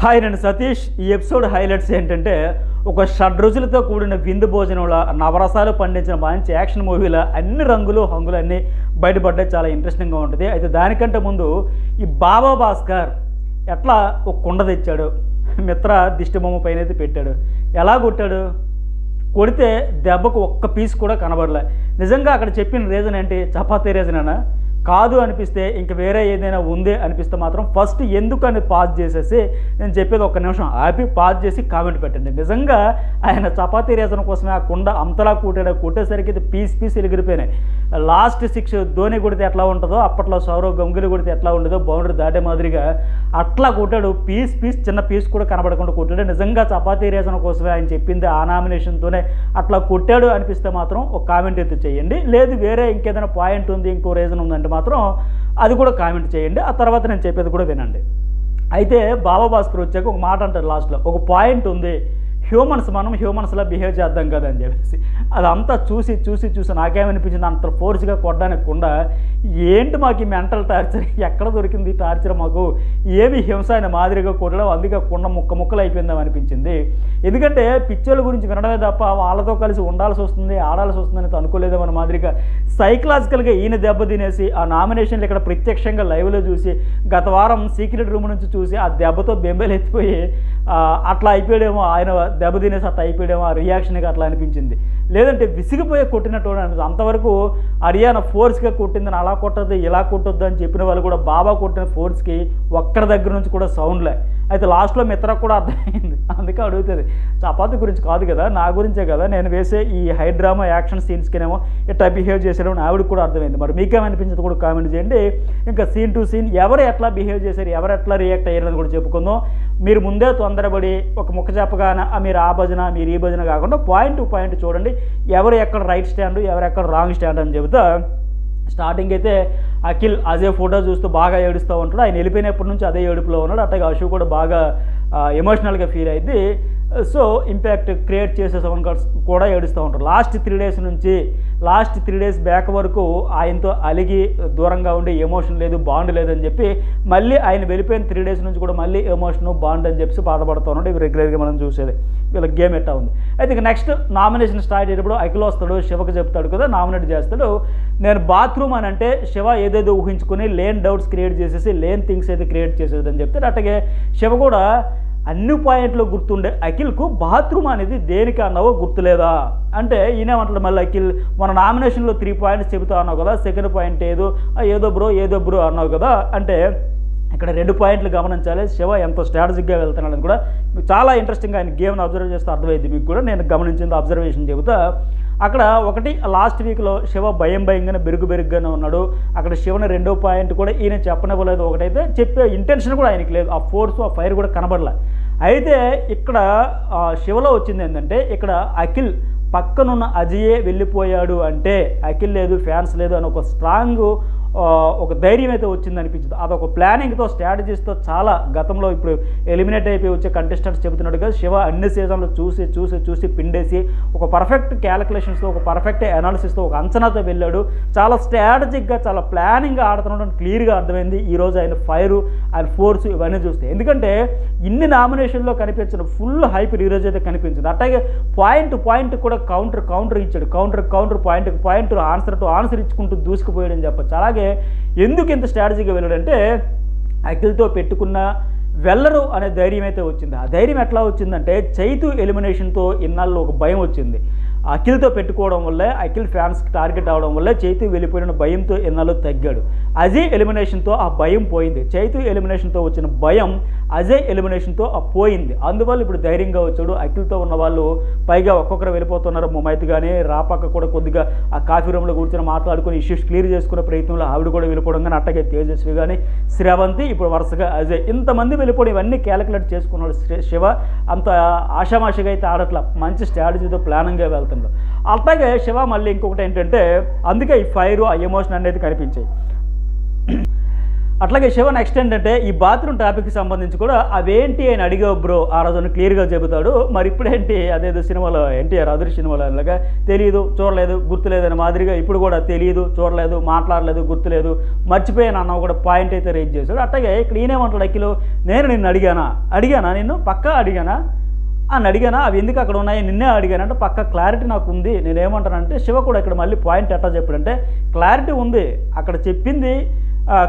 Hi నేను సతీష్. ఈ episode highlights ఏంటంటే ఒక షడ్రుచులతో కూడిన విందు భోజనంలో నవరసాలు పండించిన మంచి యాక్షన్ మూవీలో అన్ని రంగులు హంగులు అన్నీ బయటపడ్డాయి. చాలా ఇంట్రెస్టింగ్గా ఉంటుంది. అయితే దానికంటే ముందు ఈ బాబా భాస్కర్ ఎట్లా ఒక కుండ తెచ్చాడు, మిత్ర దిష్టిబొమ్మ పైన అయితే పెట్టాడు. ఎలా కొట్టాడు? కొడితే దెబ్బకు ఒక్క పీస్ కూడా కనబడలే. నిజంగా అక్కడ చెప్పిన రీజన్ ఏంటి? చపాతీ రీజనేనా? కాదు అనిపిస్తే ఇంక వేరే ఏదైనా ఉంది అనిపిస్తే మాత్రం ఫస్ట్ ఎందుకని పాజ్ చేసేసి నేను చెప్పేది ఒక్క నిమిషం ఆపి పాజ్ చేసి కామెంట్ పెట్టండి. నిజంగా ఆయన చపాతీ రీజన్ కోసమే ఆ కుండ అంతలా కొట్టేసరికి ఇది పీస్ ఎగిరిపోయినాయి. లాస్ట్ 6 ధోని కొడితే ఎట్లా ఉంటుందో, అప్పట్లో సౌరవ్ గంగూలీ కొడితే ఎట్లా ఉండదో, బౌండరీ దాటే మాదిరిగా అట్లా కొట్టాడు. పీస్ చిన్న పీస్ కూడా కనబడకుండా కొట్టాడు. నిజంగా చపాతీ రీజన్ కోసమే ఆయన చెప్పింది ఆ నామినేషన్తోనే అట్లా కొట్టాడు అనిపిస్తే మాత్రం ఒక కామెంట్ అయితే చేయండి. లేదు వేరే ఇంకేదైనా పాయింట్ ఉంది, ఇంకో రీజన్ ఉందంటే మాత్రం అది కూడా కామెంట్ చేయండి. ఆ తర్వాత నేను చెప్పేది కూడా వినండి. అయితే బాబా భాస్కర్ వచ్చాక ఒక మాట అంటారు లాస్ట్లో, ఒక పాయింట్ ఉంది, మనం హ్యూమన్స్లా బిహేవ్ చేద్దాం కదా అని చెప్పేసి. అదంతా చూసి నాకేమనిపించింది, అంత ఫోర్స్గా కొట్టడానికుండా ఏంటి మాకు ఈ మెంటల్ టార్చర్, ఎక్కడ దొరికింది టార్చర్ మాకు, ఏమి హింస అయిన మాదిరిగా కొట్టడం, అందుకే కుండ ముక్కలు అయిపోయిందాం అనిపించింది. ఎందుకంటే పిక్చర్ల గురించి వినడమే తప్ప వాళ్ళతో కలిసి ఉండాల్సి వస్తుంది, ఆడాల్సి వస్తుందని అనుకోలేదేమన్న మాదిరిగా సైకలాజికల్గా ఈయన దెబ్బ తినేసి ఆ నామినేషన్లు ఇక్కడ ప్రత్యక్షంగా లైవ్లో చూసి గత వారం సీక్రెట్ రూమ్ నుంచి చూసి ఆ దెబ్బతో బెంబేలు ఎత్తిపోయి అట్లా అయిపోయాడేమో, ఆయన దెబ్బ తినేసి అట్లా అయిపోయాడేమో, ఆ రియాక్షన్గా అట్లా అనిపించింది. లేదంటే విసిగిపోయే కొట్టినట్టు అనిపిస్తుంది. అంతవరకు హర్యానా ఫోర్స్గా కొట్టిందని అలా కొట్టద్దు ఇలా కొట్టొద్దు అని చెప్పిన వాళ్ళు కూడా బాబా కొట్టిన ఫోర్స్కి ఒక్కడి దగ్గర నుంచి కూడా సౌండ్లే. అయితే లాస్ట్లో మిత్రకు కూడా అర్థమైంది. అందుకే అడుగుతుంది, చపాతీ గురించి కాదు కదా, నా గురించే కదా నేను వేసే ఈ హై డ్రామా యాక్షన్ సీన్స్కినేమో ఇట్లా బిహేవ్ చేశారు అని ఆవిడకి కూడా అర్థమైంది. మరి మీకేమనిపించింది కూడా కామెంట్ చేయండి. ఇంకా సీన్ టు సీన్ ఎవరు ఎట్లా బిహేవ్ చేశారు, ఎవరు ఎట్లా రియాక్ట్ అయ్యారని కూడా చెప్పుకుందాం. మీరు ముందే తొందరపడి ఒక ముక్క చెప్పగానే మీరు ఆ భజన మీరు ఈ భజన కాకుండా పాయింట్ టు పాయింట్ చూడండి, ఎవరు ఎక్కడ రైట్ స్టాండ్ ఎవరు ఎక్కడ రాంగ్ స్టాండ్ అని చెబుతా. స్టార్టింగ్ అయితే అఖిల్ అజయ్ ఫోటో చూస్తూ బాగా ఏడుస్తూ ఉంటాడు. ఆయన వెళ్ళిపోయినప్పటి నుంచి అదే ఏడుపులో ఉన్నాడు. అట్లాగే అశు కూడా బాగా ఎమోషనల్గా ఫీల్ అయింది. సో ఇంపాక్ట్ క్రియేట్ చేసే సెవెన్ కార్డ్స్ కూడా ఏడుస్తూ ఉంటారు. లాస్ట్ 3 డేస్ బ్యాక్ వరకు ఆయనతో అలిగి దూరంగా ఉండి ఎమోషన్ లేదు బాండ్ లేదని చెప్పి మళ్ళీ ఆయన వెళ్ళిపోయిన 3 డేస్ నుంచి కూడా మళ్ళీ ఎమోషన్ బాండ్ అని చెప్పి బాధపడుతూ ఉన్నాడు. ఇవి రెగ్యులర్గా మనం చూసేది. వీళ్ళకి గేమ్ ఎట్టా ఉంది. అయితే ఇక నెక్స్ట్ నామినేషన్ స్టార్ట్ అయ్యేటప్పుడు అఖిల్ వస్తాడు, శివకు చెప్తాడు కదా నామినేట్ చేస్తాడు. నేను బాత్రూమ్ అని అంటే శివ ఏదేదో ఊహించుకుని లేని డౌట్స్ క్రియేట్ చేసేసి లేని థింగ్స్ అయితే క్రియేట్ చేసేదని చెప్తాడు. అట్లాగే శివ కూడా అన్ని పాయింట్లు గుర్తుండే అఖిల్కు బాత్రూమ్ అనేది దేనికి అన్నావో గుర్తులేదా అంటే ఈయనేమంటాడు మళ్ళీ అఖిల్, మన నామినేషన్లో 3 పాయింట్స్ చెబుతా అన్నావు కదా, సెకండ్ పాయింట్ ఏదో బ్రో అన్నావు కదా అంటే ఇక్కడ 2 పాయింట్లు గమనించాలి. శివ ఎంతో స్ట్రాటజిక్గా వెళ్తున్నాడని కూడా చాలా ఇంట్రెస్టింగ్గా ఆయన గేమ్ని అబ్జర్వ్ చేస్తే అర్థమైంది మీకు కూడా. నేను గమనించింది అబ్జర్వేషన్ చెబుతా. అక్కడ ఒకటి లాస్ట్ వీక్లో శివ భయంగానే బెరుగ్గానే ఉన్నాడు. అక్కడ శివని 2వ పాయింట్ కూడా ఈయన చెప్పనివ్వలేదు. ఒకటైతే చెప్పే ఇంటెన్షన్ కూడా ఆయనకి లేదు, ఆ ఫోర్స్ ఆ ఫైర్ కూడా కనబడలే. అయితే ఇక్కడ శివలో వచ్చింది ఏంటంటే ఇక్కడ అఖిల్ పక్కనున్న అజయే వెళ్ళిపోయాడు అంటే అఖిల్ లేదు ఫ్యాన్స్ లేదు అని ఒక స్ట్రాంగ్ ఒక ధైర్యం అయితే వచ్చింది అనిపించింది. అదొక ప్లానింగ్తో స్ట్రాటజీస్తో చాలా గతంలో ఇప్పుడు ఎలిమినేట్ అయిపోయి వచ్చే కంటెస్టెంట్స్ చెబుతున్నట్టుగా శివ అన్ని సీజన్లు చూసి పిండేసి ఒక పర్ఫెక్ట్ క్యాలిక్యులేషన్స్తో ఒక పర్ఫెక్ట్ అనాలిసిస్తో ఒక అంచనాతో వెళ్ళాడు. చాలా స్ట్రాటజిక్గా చాలా ప్లానింగ్గా ఆడుతున్నాడు క్లియర్గా అర్థమైంది ఈరోజు ఆయన ఫైరు ఆయన ఫోర్స్ ఇవన్నీ చూస్తే. ఎందుకంటే ఇన్ని నామినేషన్లో కనిపించిన ఫుల్ హైప్ ఈరోజు అయితే కనిపించింది. అట్లాగే పాయింట్ కూడా కౌంటర్ ఇచ్చాడు. కౌంటర్ పాయింట్ ఆన్సర్ ఇచ్చుకుంటూ దూసుకుపోయాడని చెప్పచ్చు. అలాగే ఎందుకు ఇంత స్ట్రాటజీగా వెళ్ళాడంటే అఖిల్తో పెట్టుకున్న వెళ్ళరు అనే ధైర్యం అయితే వచ్చింది. ఆ ధైర్యం ఎట్లా వచ్చిందంటే చైతు ఎలిమినేషన్తో ఇన్నాళ్ళు ఒక భయం వచ్చింది. అఖిల్తో పెట్టుకోవడం వల్లే అఖిల్ ఫ్యాన్స్కి టార్గెట్ అవడం వల్లే చైతు వెళ్ళిపోయిన భయంతో ఎన్నాళ్ళు తగ్గాడు. అజయ్ ఎలిమినేషన్తో ఆ భయం పోయింది. చైతు ఎలిమినేషన్తో వచ్చిన భయం అజయ్ ఎలిమినేషన్తో పోయింది. అందువల్ల ఇప్పుడు ధైర్యంగా వచ్చాడు. అఖిల్తో ఉన్న వాళ్ళు పైగా ఒక్కొక్కరు వెళ్ళిపోతున్నారు. ముమైత్ కానీ రాపాక కూడా కొద్దిగా ఆ కాఫీ రూమ్లో కూర్చొని మాట్లాడుకుని ఇష్యూస్ క్లియర్ చేసుకునే ప్రయత్నంలో ఆవిడ కూడా వెళ్ళిపోవడం కానీ అట్టగే తేజస్వి కానీ శ్రవంతి ఇప్పుడు వరుసగా అజయ్ ఇంతమంది వెళ్ళిపోవడం ఇవన్నీ క్యాలిక్యులేట్ చేసుకున్నాడు శివ. అంత ఆషామాషిగా అయితే ఆడట్లా, మంచి స్ట్రాటజీతో ప్లానింగ్గా వెళ్తాడు. అట్లాగే శివ మళ్ళీ ఇంకొకటి ఏంటంటే అందుకే ఈ ఫైర్ ఆ ఎమోషన్ అనేది కనిపించాయి. అట్లాగే శివ నెక్స్ట్ ఏంటంటే ఈ బాత్రూమ్ టాపిక్కి సంబంధించి కూడా అవేంటి అని అడిగావు బ్రో ఆ రోజున క్లియర్గా చెబుతాడు. మరి ఇప్పుడేంటి అదేదో సినిమాలో ఎన్టీఆర్ అదురు సినిమాలో అలాగా తెలియదు చూడలేదు గుర్తులేదు అని మాదిరిగా ఇప్పుడు కూడా తెలియదు చూడలేదు మాట్లాడలేదు గుర్తులేదు మర్చిపోయాను అన్న కూడా పాయింట్ అయితే రేజ్ చేశాడు. అట్లాగే ఇక్కడ ఈయనేమంటాడు అఖిలు, నేను నిన్ను అడిగానా నిన్ను పక్కా అడిగానా అని అడిగానా, అవి ఎందుకు అక్కడ ఉన్నాయి నిన్నే అడిగానంటే పక్క క్లారిటీ నాకు ఉంది. నేనేమంటానంటే శివ కూడా ఇక్కడ మళ్ళీ పాయింట్ ఎట్లా చెప్పాడంటే క్లారిటీ ఉంది అక్కడ చెప్పింది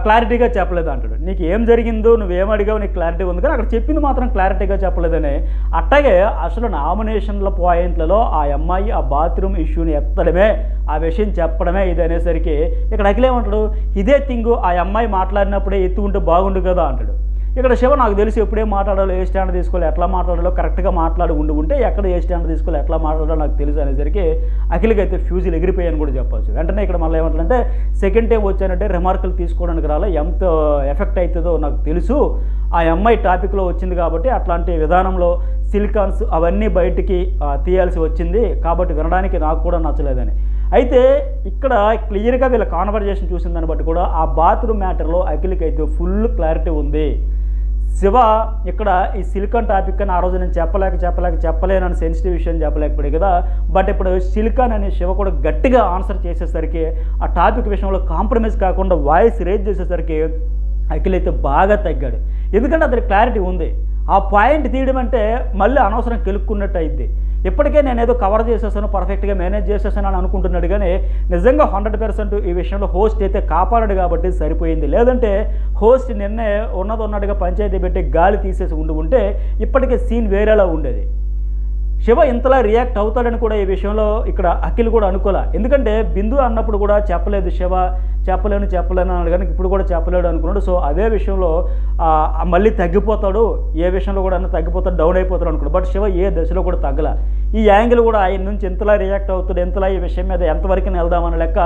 క్లారిటీగా చెప్పలేదు అంటాడు. నీకు ఏం జరిగిందో నువ్వేం అడిగావు నీకు క్లారిటీ ఉంది కానీ అక్కడ చెప్పింది మాత్రం క్లారిటీగా చెప్పలేదని. అట్లాగే అసలు నామినేషన్ల పాయింట్లలో ఆ అమ్మాయి ఆ బాత్రూమ్ ఇష్యూని ఎత్తడమే ఆ విషయం చెప్పడమే ఇది అనేసరికి ఇక్కడ అఖిలేమంటాడు ఇదే థింగు ఆ అమ్మాయి మాట్లాడినప్పుడే ఎత్తు ఉంటే బాగుండు కదా అంటాడు. ఇక్కడ శివ నాకు తెలిసి ఎప్పుడే మాట్లాడాలో ఏ స్టాండ్ తీసుకోవాలి ఎట్లా మాట్లాడాలో కరెక్ట్గా మాట్లాడి ఉంటే ఎక్కడ ఏ స్టాండ్ తీసుకోవాలి ఎట్లా మాట్లాడాలో నాకు తెలుసు అనేసరికి అఖిల్కి అయితే ఫ్యూజులు ఎగిరిపోయాయని కూడా చెప్పవచ్చు. వెంటనే ఇక్కడ మళ్ళీ ఏమంటారంటే సెకండ్ టైం వచ్చానంటే రిమార్కులు తీసుకోవడానికి రాలే ఎంత ఎఫెక్ట్ అవుతుందో నాకు తెలుసు ఆ అమ్మాయి టాపిక్లో వచ్చింది కాబట్టి అట్లాంటి విధానంలో సిలికాన్స్ అవన్నీ బయటికి తీయాల్సి వచ్చింది కాబట్టి వినడానికి నాకు కూడా నచ్చలేదని. అయితే ఇక్కడ క్లియర్గా వీళ్ళ కాన్వర్జేషన్ చూసిన దాన్ని బట్టి కూడా ఆ బాత్రూమ్ మ్యాటర్లో అఖిల్కి అయితే ఫుల్ క్లారిటీ ఉంది. శివ ఇక్కడ ఈ సిలికాన్ టాపిక్ అని ఆ రోజు నేను చెప్పలేనని సెన్సిటివ్ విషయం చెప్పలేకపోయాడు కదా. బట్ ఇప్పుడు సిలికాన్ అనే శివ కూడా గట్టిగా ఆన్సర్ చేసేసరికి ఆ టాపిక్ విషయంలో కాంప్రమైజ్ కాకుండా వాయిస్ రేజ్ చేసేసరికి అఖిల్ అయితే బాగా తగ్గాడు. ఎందుకంటే అతనికి క్లారిటీ ఉంది. ఆ పాయింట్ తీయడం అంటే మళ్ళీ అనవసరం కెలుక్కున్నట్టు అయింది. ఇప్పటికే నేను ఏదో కవర్ చేసేసాను పర్ఫెక్ట్గా మేనేజ్ చేసేసాను అని అనుకుంటున్నాడు కానీ నిజంగా 100% ఈ విషయంలో హోస్ట్ అయితే కాపాడాడు కాబట్టి సరిపోయింది. లేదంటే హోస్ట్ నిన్నే ఉన్నట్టుగా పంచాయతీ పెట్టి గాలి తీసేసి ఉంటే ఇప్పటికే సీన్ వేరేలా ఉండేది. శివ ఇంతలా రియాక్ట్ అవుతాడని కూడా ఈ విషయంలో ఇక్కడ అఖిల్ కూడా అనుకోలే. ఎందుకంటే బిందు అన్నప్పుడు కూడా చెప్పలేదు శివ చెప్పలేను అన్నాడు కానీ ఇప్పుడు కూడా చెప్పలేడు అనుకున్నాడు. సో అదే విషయంలో మళ్ళీ తగ్గిపోతాడు ఏ విషయంలో కూడా తగ్గిపోతాడు డౌన్ అయిపోతాడు అనుకున్నాడు. బట్ శివ ఏ దశలో కూడా తగ్గల. ఈ యాంగిల్ కూడా ఆయన నుంచి ఎంతలా రియాక్ట్ అవుతాడు ఎంతలా ఈ విషయం మీద ఎంతవరకు వెళ్దామని లెక్క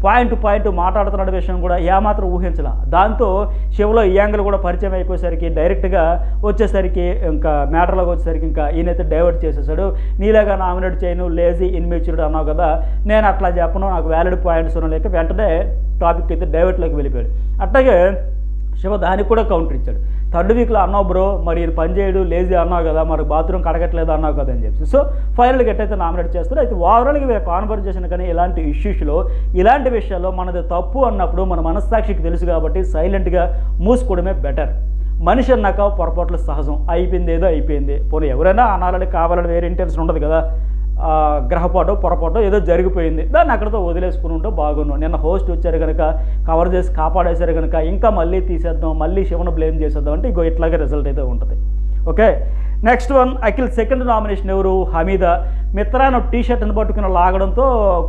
పాయింట్ మాట్లాడుతున్న విషయం కూడా ఏమాత్రం ఊహించలే. దాంతో శివలో ఈ యాంగిల్ కూడా పరిచయం అయిపోయేసరికి డైరెక్ట్గా వచ్చేసరికి ఇంకా మ్యాటర్లోకి వచ్చేసరికి ఇంకా ఈయనైతే డైవర్ట్ చేసేసాడు. నీలాగా నామినేట్ చేయను లేజీ ఇన్మెచ్యూర్డ్ అన్నావు కదా నేను అట్లా చెప్పను నాకు వ్యాలిడ్ పాయింట్స్ లేక వెంటనే టాపిక్ అయితే డైవర్ట్లోకి వెళ్ళిపోయాడు. అట్లాగే శివ దానికి కూడా కౌంటర్ ఇచ్చాడు. థర్డ్ వీక్లో అన్నావు బ్రో మరి ఈయన పని చేయడు లేజీ అన్నావు కదా మరి బాత్రూమ్ కడగట్లేదు అన్నావు కదా అని చెప్పి. సో ఫైనల్గా ఎట్టయితే నామినేట్ చేస్తారో అయితే ఓవరాల్గా వీళ్ళ కాన్వర్జేషన్ కానీ ఇలాంటి ఇష్యూస్లో ఇలాంటి విషయాల్లో మనది తప్పు అన్నప్పుడు మన మనస్సాక్షికి తెలుసు కాబట్టి సైలెంట్గా మూసుకోవడమే బెటర్. మనిషి అన్నాక పొరపాట్లు సహజం అయిపోయింది ఏదో అయిపోయింది పోనీ ఎవరైనా అనాలని కావాలని వేరే ఇంటెన్షన్ ఉండదు కదా. గ్రహపాటో పొరపాటో ఏదో జరిగిపోయింది దాన్ని అక్కడితో వదిలేసుకుని ఉంటే బాగున్నాం. నిన్న హోస్ట్ వచ్చారు కనుక కవర్ చేసి కాపాడేశారు కనుక ఇంకా మళ్ళీ తీసేద్దాం మళ్ళీ శివను బ్లేమ్ చేసేద్దాం అంటే ఇంకో ఇట్లాగే రిజల్ట్ అయితే ఉంటుంది. Okay next one Akhil second nomination ఎవరు హమీదా. మిత్రాను టీ షర్ట్ని పట్టుకుని లాగడంతో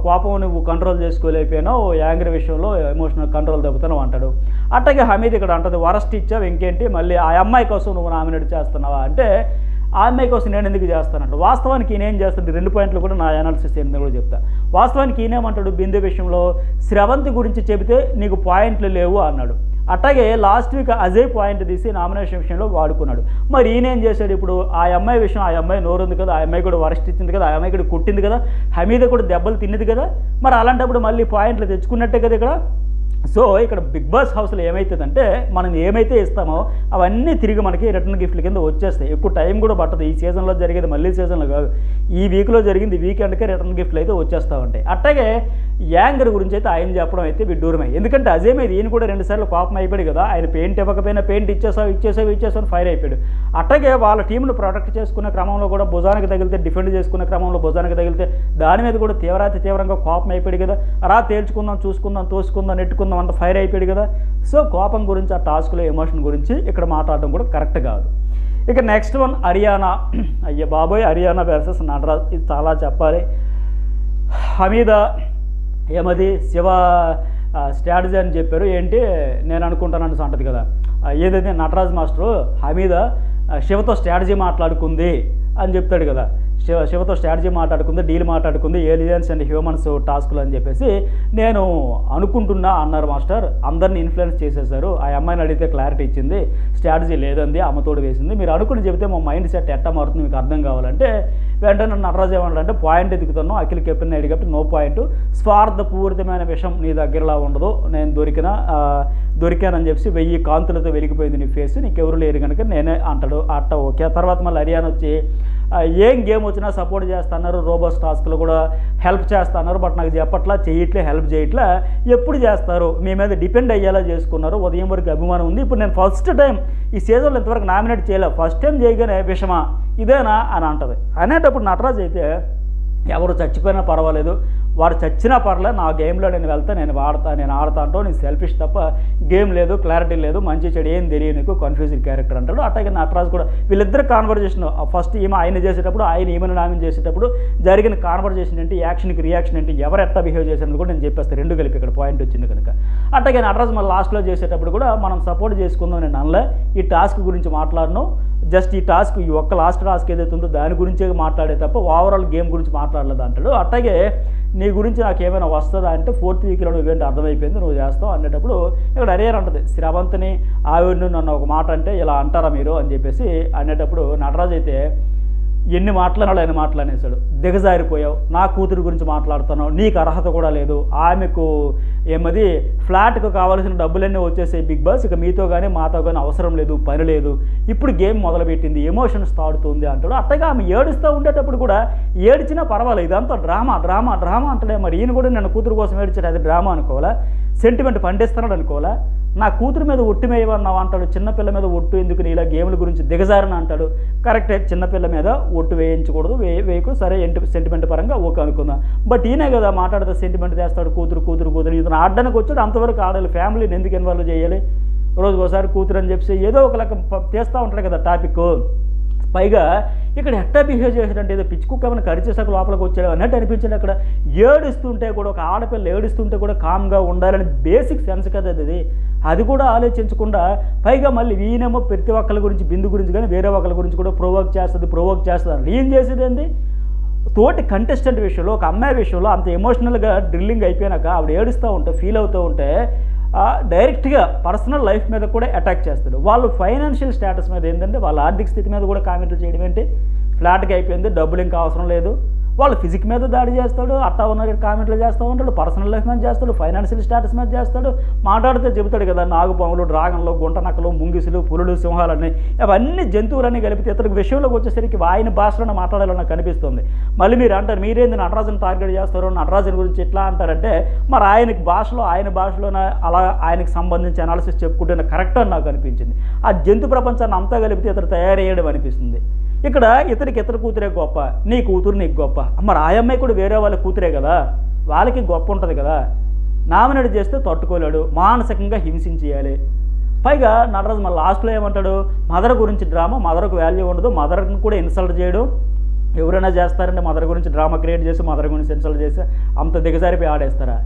కోపం నువ్వు కంట్రోల్ చేసుకోలేకపోయినావు యాంగ్రీ విషయంలో ఎమోషనల్ కంట్రోల్ దెబ్బతావు అంటాడు. అట్లాగే హమీద్ ఇక్కడ అంటది వరస్ట్ ఇచ్చావు ఇంకేంటి మళ్ళీ ఆ అమ్మాయి కోసం నువ్వు నామినేట్ చేస్తున్నావా అంటే ఆ అమ్మాయి కోసం నేను ఎందుకు చేస్తానంట. వాస్తవానికి ఈయన ఏం చేస్తాడు 2 పాయింట్లు కూడా నా అనాలిసిస్ ఏంటో కూడా చెప్తా. వాస్తవానికి ఈయనేమంటాడు బిందు విషయంలో స్రవంతి గురించి చెబితే నీకు పాయింట్లు లేవు అన్నాడు. అట్లాగే లాస్ట్ వీక్ అజయ్ పాయింట్ తీసి నామినేషన్ విషయంలో వాడుకున్నాడు. మరి ఈయన ఏం చేశాడు ఇప్పుడు ఆ అమ్మాయి విషయం ఆ అమ్మాయి నోరుంది కదా ఆ అమ్మాయి కూడా వరస్ట్ ఇచ్చింది కదా ఆ అమ్మాయి కూడా కొట్టింది కదా హమీద కూడా దెబ్బలు తిన్నది కదా మరి అలాంటప్పుడు మళ్ళీ పాయింట్లు తెచ్చుకున్నట్టే కదా ఇక్కడ. సో ఇక్కడ బిగ్ బాస్ హౌస్లో ఏమవుతుందంటే మనం ఏమైతే ఇస్తామో అవన్నీ తిరిగి మనకి రిటర్న్ గిఫ్ట్ల కింద వచ్చేస్తాయి. ఎక్కువ టైం కూడా పట్టదు. ఈ సీజన్లో జరిగేది మళ్ళీ సీజన్లో కాదు ఈ వీక్లో జరిగింది వీకెండ్కే రిటర్న్ గిఫ్ట్లు అయితే వచ్చేస్తూ ఉంటాయి. అట్లాగే యాంగర్ గురించి అయితే ఆయన చెప్పడం అయితే విడ్డూరమే. ఎందుకంటే అజయ్ మీద ఈయన కూడా 2 సార్లు కోపం అయిపోయాడు కదా ఆయన పెయింట్ ఇవ్వకపోయినా పెయింట్ ఇచ్చేసావు ఫైర్ అయిపోయాడు. అట్లాగే వాళ్ళ టీంను ప్రొటెక్ట్ చేసుకునే క్రమంలో కూడా భుజానికి తగిలితే డిఫెండ్ చేసుకునే క్రమంలో భుజానికి తగిలితే దాని మీద కూడా తీవ్రంగా కోపం అయిపోయాడు కదా. అలా తేల్చుకుందాం చూసుకుందాం తోసుకుందాం నెట్టుకుందాం అంత ఫైర్ అయిపోయాడు కదా. సో కోపం గురించి ఆ టాస్క్లో ఎమోషన్ గురించి ఇక్కడ మాట్లాడడం కూడా కరెక్ట్ కాదు. ఇక నెక్స్ట్ వన్ హర్యానా. అయ్య బాబోయ్ హర్యానా వర్సెస్ నటరాజ్ ఇది చాలా చెప్పాలి. హమీద ఏమది శివ స్ట్రాటజీ అని చెప్పారు ఏంటి నేను అనుకుంటానని అంటది కదా ఏదైతే నటరాజ్ మాస్టరు హమీద శివతో స్ట్రాటజీ మాట్లాడుకుంది అని చెప్తాడు కదా. శివతో స్ట్రాటజీ మాట్లాడుకుంది, డీల్ మాట్లాడుకుంది, ఏలియన్స్ అండ్ హ్యూమన్స్ టాస్క్లు అని చెప్పేసి నేను అనుకుంటున్నా అన్నారు మాస్టర్. అందరిని ఇన్ఫ్లుయెన్స్ చేసేసారు. ఆ అమ్మాయిని అడిగితే క్లారిటీ ఇచ్చింది, స్ట్రాటజీ లేదండి, అమ్మతోడు వేసింది. మీరు అనుకుని చెబితే మా మైండ్ సెట్ ఎట్టా మారుతుంది మీకు అర్థం కావాలంటే వెంటనే నటరాజు ఏమన్నాడంటే పాయింట్ ఎదుగుతున్నావు, అఖిల్ కెప్టెన్ అడిగి కాబట్టి నో పాయింట్, స్వార్థపూరితమైన విషయం నీ దగ్గరలా ఉండదు, నేను దొరికానని చెప్పి 1000 కాంతులతో వెలిగిపోయింది నీ ఫేస్, నీకెవరు లేరు కనుక నేనే అంటాడు. అట్ట ఓకే. తర్వాత మళ్ళీ హరియానా వచ్చి ఏం గేమ్ వచ్చినా సపోర్ట్ చేస్తున్నారు, రోబోస్ టాస్క్లు కూడా హెల్ప్ చేస్తున్నారు, బట్ నాకు చెప్పట్లా, చేయట్లే, హెల్ప్ చేయట్లే, ఎప్పుడు చేస్తారు, మీ మీద డిపెండ్ అయ్యేలా చేసుకున్నారు, ఉదయం వరకు అభిమానం ఉంది, ఇప్పుడు నేను ఫస్ట్ టైం ఈ సీజన్లో ఇంతవరకు నామినేట్ చేయలేదు, ఫస్ట్ టైం చేయగానే విషమా ఇదేనా అని అంటది. అనేటప్పుడు నటరాజు అయితే ఎవరు చచ్చిపోయినా పర్వాలేదు, వారు చచ్చినా పర్లేదు, నా గేమ్లో నేను వెళ్తా, నేను ఆడతా అంటూ నేను సెల్ఫిష్ తప్ప గేమ్ లేదు, క్లారిటీ లేదు, మంచి చెడు ఏం తెలియదు నీకు, కన్ఫ్యూజింగ్ క్యారెక్టర్ అంటాడు. అట్లాగే నటరాజు కూడా వీళ్ళిద్దరు కాన్వర్జేషన్ ఫస్ట్ ఆయన చేసేటప్పుడు ఈమెను నామినేట్ చేసేటప్పుడు జరిగిన కాన్వర్జేషన్ ఏంటి, యాక్షన్కి రియాక్షన్ ఏంటి, ఎవరు ఎట్లా బిహేవ్ చేశారని కూడా నేను చెప్పేస్తాను, రెండు కలిపి ఇక్కడ పాయింట్ వచ్చింది కనుక. అట్లాగే నటరాజు మళ్ళీ లాస్ట్లో చేసేటప్పుడు కూడా మనం సపోర్ట్ చేసుకుందాం నేను అనలే, ఈ టాస్క్ గురించి మాట్లాడను, జస్ట్ ఈ టాస్క్ ఈ ఒక్క లాస్ట్ టాస్క్ ఏదైతే ఉందో దాని గురించే మాట్లాడే తప్ప ఓవరాల్ గేమ్ గురించి మాట్లాడలేదు అంటాడు. అట్లాగే నీ గురించి నాకు ఏమైనా వస్తుందా అంటే 4th వీక్లో నువ్వేంటి అర్థమైపోయింది, నువ్వు చేస్తావు అనేటప్పుడు ఇక్కడ అడిగారు అంటది, శ్రవంతిని ఆవిడను నన్ను ఒక మాట అంటే ఇలా అంటారా మీరు అని చెప్పేసి అనేటప్పుడు నటరాజు అయితే ఎన్ని మాట్లాడాలో ఆయన మాట్లాడేశాడు, దిగజారిపోయావు, నా కూతురు గురించి మాట్లాడుతున్నావు, నీకు అర్హత కూడా లేదు, ఆమెకు ఏమది ఫ్లాట్కు కావాల్సిన డబ్బులన్నీ వచ్చేసాయి బిగ్ బాస్, ఇక మీతో కానీ మాతో కానీ అవసరం లేదు, పని లేదు, ఇప్పుడు గేమ్ మొదలుపెట్టింది, ఎమోషన్స్ తాడుతుంది అంటాడు. అట్టగా ఆమె ఏడుస్తూ ఉండేటప్పుడు కూడా ఏడ్చినా పర్వాలేదు, ఇదంతా డ్రామా డ్రామా డ్రామా అంటాడే. మరి ఈయన కూడా నేను కూతురు కోసం ఏడ్చాడు, అది డ్రామా అనుకోవాలా, సెంటిమెంట్ పండిస్తున్నాడు అనుకోవాలా, నా కూతురు మీద ఒట్టు మేయవన్నావు అంటాడు, చిన్నపిల్ల మీద ఒట్టు ఎందుకు, ఇలా గేమ్ల గురించి దిగజారని అంటాడు. కరెక్టే, చిన్నపిల్ల మీద ఒట్టు వేయించకూడదు, వేయకు, సరే సెంటిమెంట్ పరంగా ఓకే అనుకుందాం. బట్ ఈయనే కదా మాట్లాడితే సెంటిమెంట్ చేస్తాడు, కూతురు కూతురు కూతురు, ఇతను ఆడడానికి వచ్చాడు, అంతవరకు ఆడాలి, ఫ్యామిలీని ఎందుకు ఇన్వాల్వ్ చేయాలి, రోజుకోసారి కూతురు అని చెప్పి ఏదో ఒక లెక్క చేస్తూ ఉంటాడు కదా టాపిక్. పైగా ఇక్కడ ఎట్టా బిహేవ్ చేశాడంటే ఏదో పిచ్చి కుక్క ఏమైనా కరిచేసాక లోపలికి వచ్చాడు అన్నట్టు అనిపించింది. అక్కడ ఏడుస్తుంటే కూడా, ఒక ఆడపిల్ల ఏడుస్తుంటే కూడా కామ్గా ఉండాలని బేసిక్ సెన్స్ కదా అది కూడా ఆలోచించకుండా, పైగా మళ్ళీ ఈయనేమో ప్రతి ఒక్కరి గురించి, బిందు గురించి కానీ వేరే ఒక్కరి గురించి కూడా ప్రొవోక్ చేస్తుంది అని ఏం చేసేది ఏంది, తోటి కంటెస్టెంట్ విషయంలో, ఒక అమ్మాయి విషయంలో అంత ఎమోషనల్గా డ్రిల్లింగ్ అయిపోయినాక ఆవిడ ఏడుస్తూ ఉంటే, ఫీల్ అవుతూ ఉంటే డైరెక్ట్గా పర్సనల్ లైఫ్ మీద కూడా అటాక్ చేస్తాడు. వాళ్ళు ఫైనాన్షియల్ స్టేటస్ మీద ఏంటంటే వాళ్ళ ఆర్థిక స్థితి మీద కూడా కామెంట్లు చేయడం ఏంటి, ఫ్లాట్గా అయిపోయింది, డబ్బులు ఇంకా అవసరం లేదు, వాళ్ళ ఫిజిక్ మీద దాడి చేస్తాడు, అట్టా ఉన్న కామెంట్లు చేస్తూ ఉంటాడు, పర్సనల్ లైఫ్ మీద చేస్తాడు, ఫైనాన్షియల్ స్టేటస్ మీద చేస్తాడు, మాట్లాడితే చెబుతాడు కదా నాగుపాములు, డ్రాగన్లు, గుంట నక్కలు, ముంగిసులు, పులులు, సింహాలన్నీ, అవన్నీ జంతువులన్నీ కలిపితే ఇతనికి విషయంలోకి వచ్చేసరికి ఆయన భాషలోనే మాట్లాడాలని నాకు కనిపిస్తుంది. మళ్ళీ మీరు అంటారు మీరేంది నటరాజుని టార్గెట్ చేస్తారు, నటరాజుని గురించి ఎట్లా అంటారంటే, మరి ఆయన భాషలోనే అలా ఆయనకు సంబంధించి అనాలిసిస్ చెప్పుకుంటే కరెక్ట్ అని నాకు అనిపించింది. ఆ జంతు ప్రపంచాన్ని అంతా కలిపితే ఇతను తయారయ్యడం అనిపిస్తుంది. ఇక్కడ ఇతర కూతురే గొప్ప, నీ కూతురు నీకు గొప్ప, మరి ఆ అమ్మాయి కూడా వేరే వాళ్ళ కూతురే కదా, వాళ్ళకి గొప్ప ఉంటుంది కదా, నామినేట్ చేస్తే తట్టుకోలేడు, మానసికంగా హింసించేయాలి. పైగా నటరాజు మళ్ళీ లాస్ట్లో ఏమంటాడు, మదర్ గురించి డ్రామా, మదర్కు వాల్యూ ఉండదు, మదర్ని కూడా ఇన్సల్ట్ చేయడం ఎవరైనా చేస్తారంటే, మదర్ గురించి డ్రామా క్రియేట్ చేసి మదర్ గురించి ఇన్సల్ట్ చేసి అంత దిగజారిపోయి ఆడేస్తారా,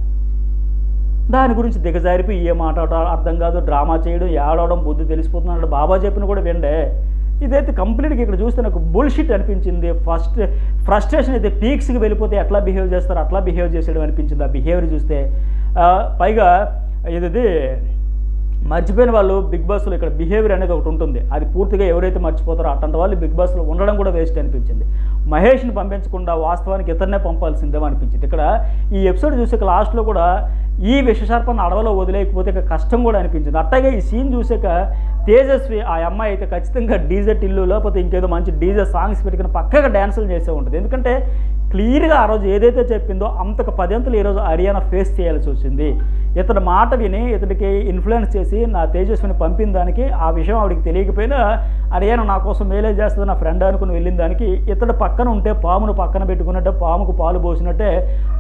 దాని గురించి దిగజారిపోయి ఏ మాట్లాడటం అర్థం కాదు, డ్రామా చేయడం, ఏడవడం, బుద్ధి తెలిసిపోతున్నాడు, బాబా చెప్పిన కూడా విండే. ఇదైతే కంప్లీట్గా ఇక్కడ చూస్తే నాకు బుల్షిట్ అనిపించింది. ఫ్రస్ట్రేషన్ అయితే పీక్స్కి వెళ్ళిపోతే ఎట్లా బిహేవ్ చేస్తారో అట్లా బిహేవ్ చేసేయడం అనిపించింది ఆ బిహేవియర్ చూస్తే. పైగా ఇది మర్చిపోయిన వాళ్ళు బిగ్ బాస్లో ఇక్కడ బిహేవియర్ అనేది ఒకటి ఉంటుంది, అది పూర్తిగా ఎవరైతే మర్చిపోతారో అట్లాంటి వాళ్ళు బిగ్ బాస్లో ఉండడం కూడా వేస్ట్ అనిపించింది. మహేష్ని పంపించకుండా వాస్తవానికి ఇతన్నే పంపాల్సిందేమో అనిపించింది. ఇక్కడ ఈ ఎపిసోడ్ చూసాక లాస్ట్లో కూడా ఈ విషసర్పాన్ని అడవిలో వదిలేకపోతే ఇక కష్టం కూడా అనిపించింది. అట్లాగే ఈ సీన్ చూసాక తేజస్వి ఆ అమ్మాయి అయితే ఖచ్చితంగా డీజే టిల్లు లేకపోతే ఇంకేదో మంచి డీజే సాంగ్స్ పెట్టుకుని పక్కగా డ్యాన్సులు చేసే ఉంటుంది. ఎందుకంటే క్లియర్గా ఆ రోజు ఏదైతే చెప్పిందో అంతకు 10 అంతలు ఈరోజు హరియానా ఫేస్ చేయాల్సి వచ్చింది. ఇతని మాట విని ఇతనికి ఇన్ఫ్లుయెన్స్ చేసి నా తేజస్విని పంపిన దానికి ఆ విషయం ఆవిడికి తెలియకపోయినా హరియానా నా కోసం మేలే చేస్తుంది నా ఫ్రెండ్ అనుకుని వెళ్ళిన దానికి ఇతడు పక్కన ఉంటే పామును పక్కన పెట్టుకున్నట్టే పాముకు పాలు పోసినట్టే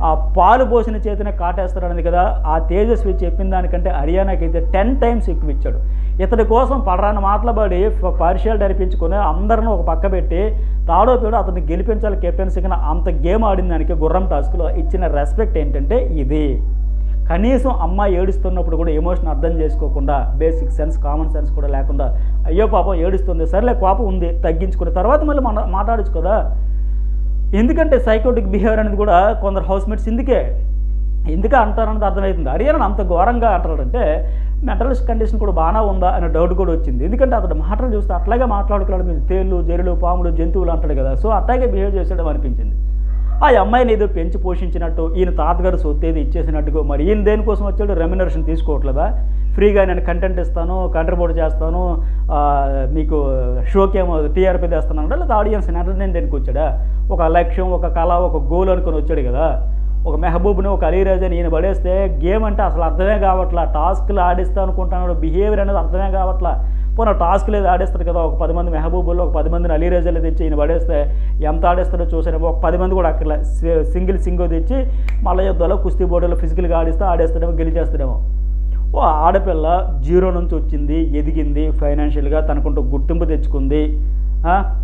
ఆ పాలు పోసిన చేతినే కాటేస్తాడని కదా ఆ తేజస్వి చెప్పిన దానికంటే హరియానాకి అయితే 10 టైమ్స్ ఎక్కువ ఇచ్చాడు. ఇతడి కోసం పడరాని మాటలబడి పార్షియాలిటీ అనిపించుకొని అందరిని ఒక పక్క పెట్టి తాడో పేడో అతన్ని గెలిపించాలి కెప్టెన్సీగా అంత గేమ్ ఆడిన దానికి గుర్రం టాస్క్లో ఇచ్చిన రెస్పెక్ట్ ఏంటంటే ఇది. కనీసం అమ్మాయి ఏడుస్తున్నప్పుడు కూడా ఎమోషన్ అర్థం చేసుకోకుండా బేసిక్ సెన్స్ కామన్ సెన్స్ కూడా లేకుండా అయ్యో పాపం ఏడుస్తుంది సరేలే కోపం ఉంది తగ్గించుకున్న తర్వాత మళ్ళీ మాట్లాడచ్చు కదా. ఎందుకంటే సైకోటిక్ బిహేవియర్ అనేది కూడా కొందరు హౌస్మేట్స్ ఎందుకే అంటారన్నది అర్థమవుతుంది. హరియానా అంత ఘోరంగా అంటాడంటే మెంటల్ కండిషన్ కూడా బాగా ఉందా అనే డౌట్ కూడా వచ్చింది. ఎందుకంటే అతడు మాటలు చూస్తే అట్లాగే మాట్లాడుకోవడం మీద తేళ్ళు జెరులు పాములు జంతువులు అంటాడు కదా, సో అట్లాగే బిహేవ్ చేసేయడం అనిపించింది. ఆ అమ్మాయిని ఏదో పెంచి పోషించినట్టు ఈయన తాతగారు సొత్తేది ఇచ్చేసినట్టుగా మరి ఈయన దేనికోసం వచ్చాడు, రెమ్యునరేషన్ తీసుకోవట్లేదా, ఫ్రీగా నేను కంటెంట్ ఇస్తాను కంట్రిబ్యూట్ చేస్తాను మీకు షోకి ఏమో టీఆర్పీ తెస్తాను లేదా ఆడియన్స్ ఎంటర్టైన్మెంట్కి వచ్చాడా, ఒక లక్ష్యం ఒక కళ ఒక గోల్ అనుకుని వచ్చాడు కదా. ఒక మెహబూబ్ని ఒక అలీరాజని ఈయన పడేస్తే గేమ్ అంటే అసలు అర్థమే కావట్లా, టాస్క్లు ఆడిస్తా అనుకుంటున్నాడు, బిహేవియర్ అనేది అర్థమే కావట్లా. పోనీ టాస్క్లు ఏదో ఆడేస్తాడు కదా, ఒక 10 మంది మెహబూబుల్లో ఒక 10 మందిని అలీరాజాలు తెచ్చి ఈయన పడేస్తే ఎంత ఆడేస్తాడో చూసాడేమో, ఒక 10 మంది కూడా అక్కడ సింగిల్ తెచ్చి మల్ల యుద్ధాలు కుస్తీ బోర్డులో ఫిజికల్గా ఆడేస్తాడేమో గెలిచేస్తాడేమో. ఓ ఆడపిల్ల 0 నుంచి వచ్చింది, ఎదిగింది, ఫైనాన్షియల్గా తనకుంటూ గుర్తింపు తెచ్చుకుంది,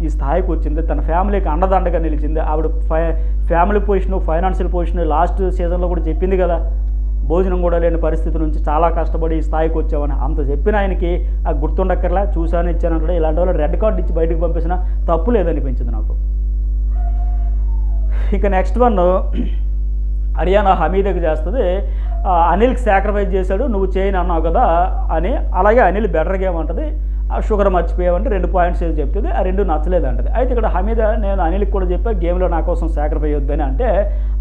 ఈ స్థాయికి వచ్చింది, తన ఫ్యామిలీకి అండదండగా నిలిచింది. ఆవిడ family position financial position last సీజన్లో కూడా చెప్పింది కదా, భోజనం కూడా లేని పరిస్థితి నుంచి చాలా కష్టపడి ఈ స్థాయికి వచ్చామని. అంత చెప్పిన ఆయనకి ఆ గుర్తుండక్కర్లా, చూశాను ఇచ్చానంటే ఇలాంటి వాళ్ళు రెడ్ కార్డు ఇచ్చి బయటకు పంపించినా తప్పు లేదనిపించింది నాకు. ఇక నెక్స్ట్ వన్ హరియానా హమీదకి చేస్తుంది. అనిల్కి సాక్రిఫైస్ చేశాడు నువ్వు చేయని అన్నావు కదా అని. అలాగే అనిల్ బెటర్గా ఏమంటుంది, షుగర్ మర్చిపోయావంటే 2 పాయింట్స్ ఏది చెప్తుంది, ఆ 2 నచ్చలేదంటది. అయితే ఇక్కడ హమీద నేను అనిల్కి కూడా చెప్పా గేమ్లో నా కోసం సాక్రిఫైస్ వద్దని అంటే,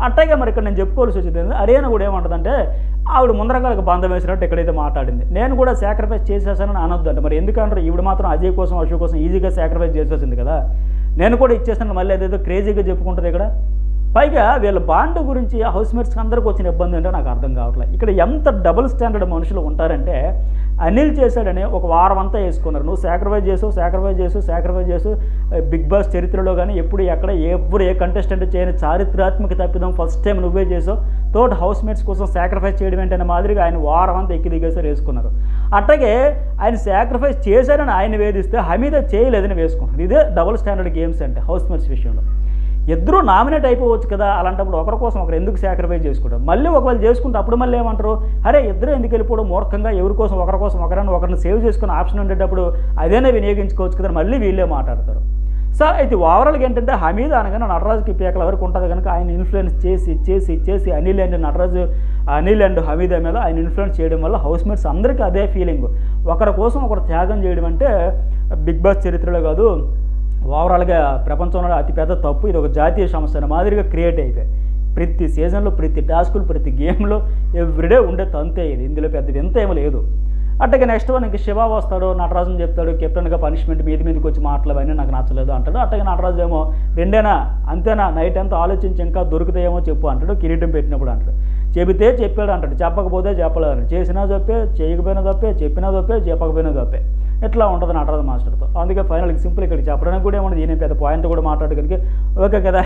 అట్టాగే మరి ఇక్కడ నేను చెప్పుకోవాల్సి వచ్చింది. హరియానా కూడా ఏమంటుందంటే ఆవిడ ముందరకాలకు బంధం వేసినట్టు ఎక్కడైతే మాట్లాడింది, నేను కూడా సాక్రిఫైస్ చేసేసానని అనొద్దంట. మరి ఎందుకంటారు, ఈవిడ మాత్రం అజయ్ కోసం అశోక్ కోసం ఈజీగా సాక్రిఫైస్ చేసేసింది కదా, నేను కూడా ఇచ్చేస్తాను మళ్ళీ అదేదో క్రేజీగా చెప్పుకుంటుంది ఇక్కడ. పైగా వీళ్ళ బాండ్ గురించి హౌస్మేట్స్కి అందరికీ వచ్చిన ఇబ్బంది ఏంటో నాకు అర్థం కావట్లేదు. ఇక్కడ ఎంత డబుల్ స్టాండర్డ్ మనుషులు ఉంటారంటే, అనిల్ చేశాడని ఒక వారం అంతా వేసుకున్నారు, నువ్వు సాక్రిఫైస్ చేసు బిగ్ బాస్ చరిత్రలో కానీ ఎప్పుడు ఎక్కడ ఏ కంటెస్టెంట్ చేయని చారిత్రాత్మక తప్పిదం ఫస్ట్ టైం నువ్వే చేసావు, తోటి హౌస్మేట్స్ కోసం సాక్రిఫైస్ చేయడం ఏంటనే మాదిరిగా ఆయన వారం అంతా ఎక్కి దిగేసారు వేసుకున్నారు. అట్లాగే ఆయన సాక్రిఫైస్ చేశారని ఆయన వేధిస్తే హమీద చేయలేదని వేసుకుంటారు. ఇదే డబుల్ స్టాండర్డ్ గేమ్స్ అంటే హౌస్మేట్స్ విషయంలో. ఇద్దరూ నామినేట్ అయిపోవచ్చు కదా, అలాంటప్పుడు ఒకరి కోసం ఒకరు ఎందుకు సాక్రిఫైస్ చేసుకుంటారు. మళ్ళీ ఒకవేళ చేసుకుంటే అప్పుడు మళ్ళీ ఏమంటారు, అరే ఇద్దరు ఎందుకు వెళ్ళిపోవడం మూర్ఖంగా, ఎవరి కోసం ఒకరిని సేవ్ చేసుకుని ఆప్షన్ ఉండేటప్పుడు అదేనే వినియోగించుకోవచ్చు కదా, మళ్ళీ వీళ్ళే మాట్లాడతారు. సో అయితే ఓవరాల్గా ఏంటంటే హమీద అనగానే నటరాజుకి పీకల వరకు ఉంటుంది కనుక ఆయన ఇన్ఫ్లుయెన్స్ చేసి అనిల్ అండ్ హమీద మీద ఆయన ఇన్ఫ్లుయెన్స్ చేయడం వల్ల హౌస్మేట్స్ అందరికీ అదే ఫీలింగ్, ఒకరి కోసం ఒకరు త్యాగం చేయడం అంటే బిగ్ బాస్ చరిత్రలో కాదు ఓవరాల్గా ప్రపంచంలో అతిపెద్ద తప్పు, ఇది ఒక జాతీయ సమస్య మాదిరిగా క్రియేట్ అయిపోయి ప్రతి సీజన్లో ప్రతి టాస్కులు ప్రతి గేమ్లో ఎవ్రీడే ఉండే తంతే ఇది, ఇందులో పెద్దది ఎంత ఏమీ లేదు. అట్లాగే నెక్స్ట్ వన్ ఇంక శివ వస్తాడు, నటరాజుని చెప్తాడు కెప్టెన్గా పనిష్మెంట్ మీదకి వచ్చి మాట్లాడవని నాకు నచ్చలేదు అంటాడు. అట్లాగే నటరాజు ఏమో 2 అంతేనా నైట్ అంతా ఆలోచించి ఇంకా దొరుకుతాయేమో చెప్పు అంటాడు, కిరీటం పెట్టినప్పుడు అంటాడు, చెబితే చెప్పాడు అంటాడు, చెప్పకపోతే చెప్పలేదు, చేసినా తప్పే చేయకపోయినా తప్పే, చెప్పినా తప్పే చెప్పకపోయినా తప్పే, ఎట్లా ఉంటుంది నటరాజు మాస్టర్తో. అందుకే ఫైనల్కి సింపుల్ ఇక్కడ చెప్పడానికి కూడా ఏమన్నది, ఈయన పెద్ద పాయింట్ కూడా మాట్లాడడానికి ఓకే కదా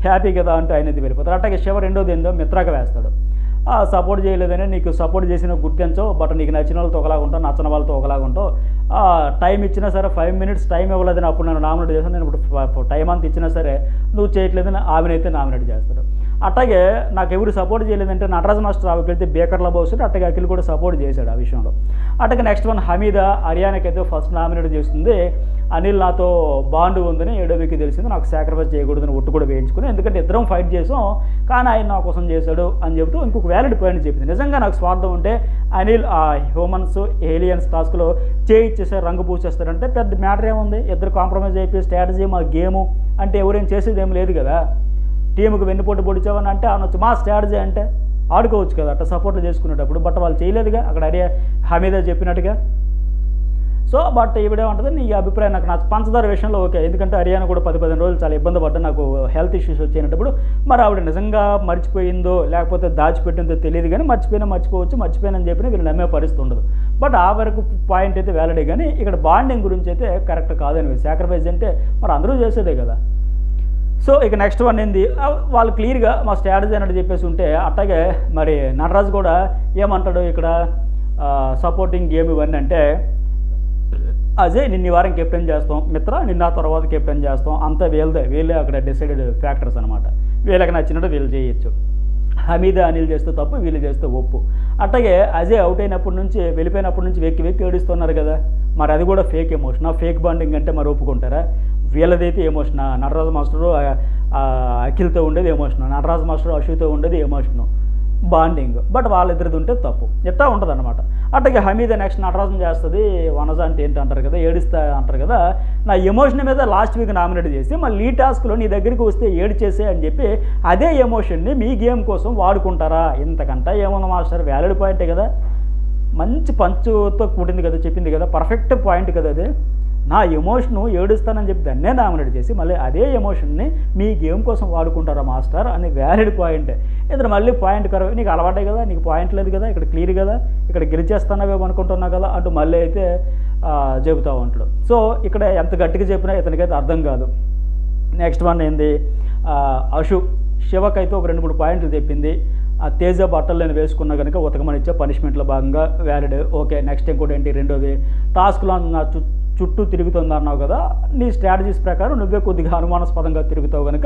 హ్యాపీ కదా అంటూ ఆయనది వెళ్ళిపోతారు. అట్లాగే శివ రెండోది ఏందో మిత్రాగా వేస్తాడు, సపోర్ట్ చేయలేదని నీకు సపోర్ట్ చేసిన గుర్తించవు, బట్ నీకు నచ్చిన వాళ్ళతో ఒకలాగా ఉంటావు నచ్చని వాళ్ళతో ఒకలాగా ఉంటావు, టైం ఇచ్చినా సరే 5 minutes టైం ఇవ్వలేదని అప్పుడు నన్ను నామినేట్ చేస్తాను, నేను ఇప్పుడు టైం అంతా ఇచ్చినా సరే నువ్వు చేయట్లేదని ఆమెనైతే నామినేట్ చేస్తాడు. అట్లాగే నాకు ఎవరు సపోర్ట్ చేయలేదంటే నటరాజ్ మాస్టర్ ఆవికి వెళ్తే బేకర్లో పోస్తాడు, అట్లాగే అఖిల్ కూడా సపోర్ట్ చేశాడు ఆ విషయంలో. అట్లాగే next one Hamida హరియానాకైతే first nominate చేస్తుంది, అనిల్ నాతో బాండ్ ఉందని 7వ వీక్ తెలిసింది, నాకు సాక్రిఫైస్ చేయకూడదని ఒట్టు కూడా వేయించుకుని, ఎందుకంటే ఇద్దరం ఫైట్ చేసాం కానీ ఆయన నా కోసం చేశాడు అని చెబుతూ ఇంకొక వ్యాలిడ్ పాయింట్ చెప్పింది. నిజంగా నాకు స్వార్థం ఉంటే అనిల్ ఆ హ్యూమన్స్ ఏలియన్స్ టాస్క్లో చేయించేసారు రంగు పూసేస్తారంటే పెద్ద మ్యాటర్ ఏముంది, ఇద్దరు కాంప్రమైజ్ అయిపోయి స్ట్రాటజీ మా గేము అంటే ఎవరేం చేసేది ఏం లేదు కదా, టీముకు వెన్నుపోటు పొడిచావని అంటే అనొచ్చు, మా స్ట్రాటజీ అంటే ఆడుకోవచ్చు కదా అట్లా సపోర్ట్లు చేసుకునేటప్పుడు, బట్ వాళ్ళు చేయలేదుగా అక్కడ హమీద చెప్పినట్టుగా. సో బట్ ఈవిడేమంటుంది నీ అభిప్రాయం నాకు పంచదార విషయంలో ఓకే, ఎందుకంటే హరియానా కూడా 10-15 రోజులు చాలా ఇబ్బంది పడ్డా నాకు హెల్త్ ఇష్యూస్ వచ్చేటప్పుడు, మరి ఆవిడ నిజంగా మర్చిపోయిందో లేకపోతే దాచిపెట్టిందో తెలియదు కానీ మర్చిపోయానని చెప్పిన వీళ్ళు నమ్మే పరిస్థితి ఉండదు. బట్ ఆ వరకు పాయింట్ అయితే వ్యాలిడే, కానీ ఇక్కడ బాండింగ్ గురించి అయితే కరెక్ట్ కాదని, సాక్రిఫైస్ అంటే మరి అందరూ చేసేదే కదా. సో ఇక నెక్స్ట్ వన్ ఏంది, వాళ్ళు క్లియర్గా మా స్ట్రాటజీ అన్నట్టు చెప్పేసి ఉంటే, అట్లాగే మరి నటరాజు కూడా ఏమంటాడు ఇక్కడ సపోర్టింగ్ గేమ్ ఇవన్నీ అంటే, అజయ్ నిన్న వారం కెప్టెన్ చేస్తాం, మిత్ర నిన్న తర్వాత కెప్టెన్ చేస్తాం, అంతా వీళ్ళే అక్కడ డిసైడెడ్ ఫ్యాక్టర్స్ అనమాట, వీళ్ళకి నచ్చినట్టు వీళ్ళు చేయొచ్చు, హమీద అనిల్ చేస్తే తప్పు వీళ్ళు చేస్తే ఒప్పు. అట్లాగే అజయ్ అవుట్ అయినప్పటి నుంచి వెళ్ళిపోయినప్పటి నుంచి వెక్కి ఏడుస్తున్నారు కదా, మరి అది కూడా ఫేక్ ఎమోషన్, ఫేక్ బాండింగ్ అంటే మరి ఒప్పుకుంటారా, వీళ్ళదైతే ఎమోషన్, నటరాజు మాస్టరు అఖిల్తో ఉండేది ఎమోషను, నటరాజు మాస్టర్ అశుతో ఉండేది ఎమోషను, బాండింగ్. బట్ వాళ్ళిద్దరిది ఉంటే తప్పు, ఎట్టా ఉంటుంది అనమాట. అట్లాగే హమీద నెక్స్ట్ నటరాజం చేస్తుంది, వనజ అంటే ఏంటి అంటారు కదా, ఏడుస్తా అంటారు కదా. నా ఎమోషన్ మీద లాస్ట్ వీక్ నామినేట్ చేసి మళ్ళీ ఈ టాస్క్లో నీ దగ్గరికి వస్తే ఏడ్చేసే అని చెప్పి అదే ఎమోషన్ని మీ గేమ్ కోసం వాడుకుంటారా? ఇంతకంటే ఏమన్నా మాస్టర్, వ్యాలిడ్ పాయింటే కదా, మంచి పంచుతో కూడింది కదా, చెప్పింది కదా, పర్ఫెక్ట్ పాయింట్ కదా అది. నా ఎమోషను ఏడుస్తానని చెప్పి దాన్నే నామినేట్ చేసి మళ్ళీ అదే ఎమోషన్ని మీ గేమ్ కోసం వాడుకుంటారా మాస్టర్ అని వ్యాలిడ్ పాయింటే. ఇతను మళ్ళీ పాయింట్ కరవ, నీకు అలవాటే కదా, నీకు పాయింట్ లేదు కదా, ఇక్కడ క్లియర్ కదా, ఇక్కడ గెలిచేస్తున్నావేమో అనుకుంటున్నావు కదా అంటూ మళ్ళీ అయితే చెబుతూ ఉంటాడు. సో ఇక్కడ ఎంత గట్టిగా చెప్పినా ఇతనికైతే అర్థం కాదు. నెక్స్ట్ వన్ ఏంది, అశు శివకైతే ఒక 2-3 పాయింట్లు చెప్పింది. ఆ తేజ బట్టలు నేను వేసుకున్నా కనుక ఉతకమని ఇచ్చే పనిష్మెంట్లో భాగంగా వ్యాలిడ్, ఓకే. నెక్స్ట్ ఇంకోటి ఏంటి, రెండోది టాస్క్లో నా చుట్టూ తిరుగుతుంది అన్నావు కదా, నీ స్ట్రాటజీస్ ప్రకారం నువ్వే కొద్దిగా అనుమానాస్పదంగా తిరుగుతావు కనుక,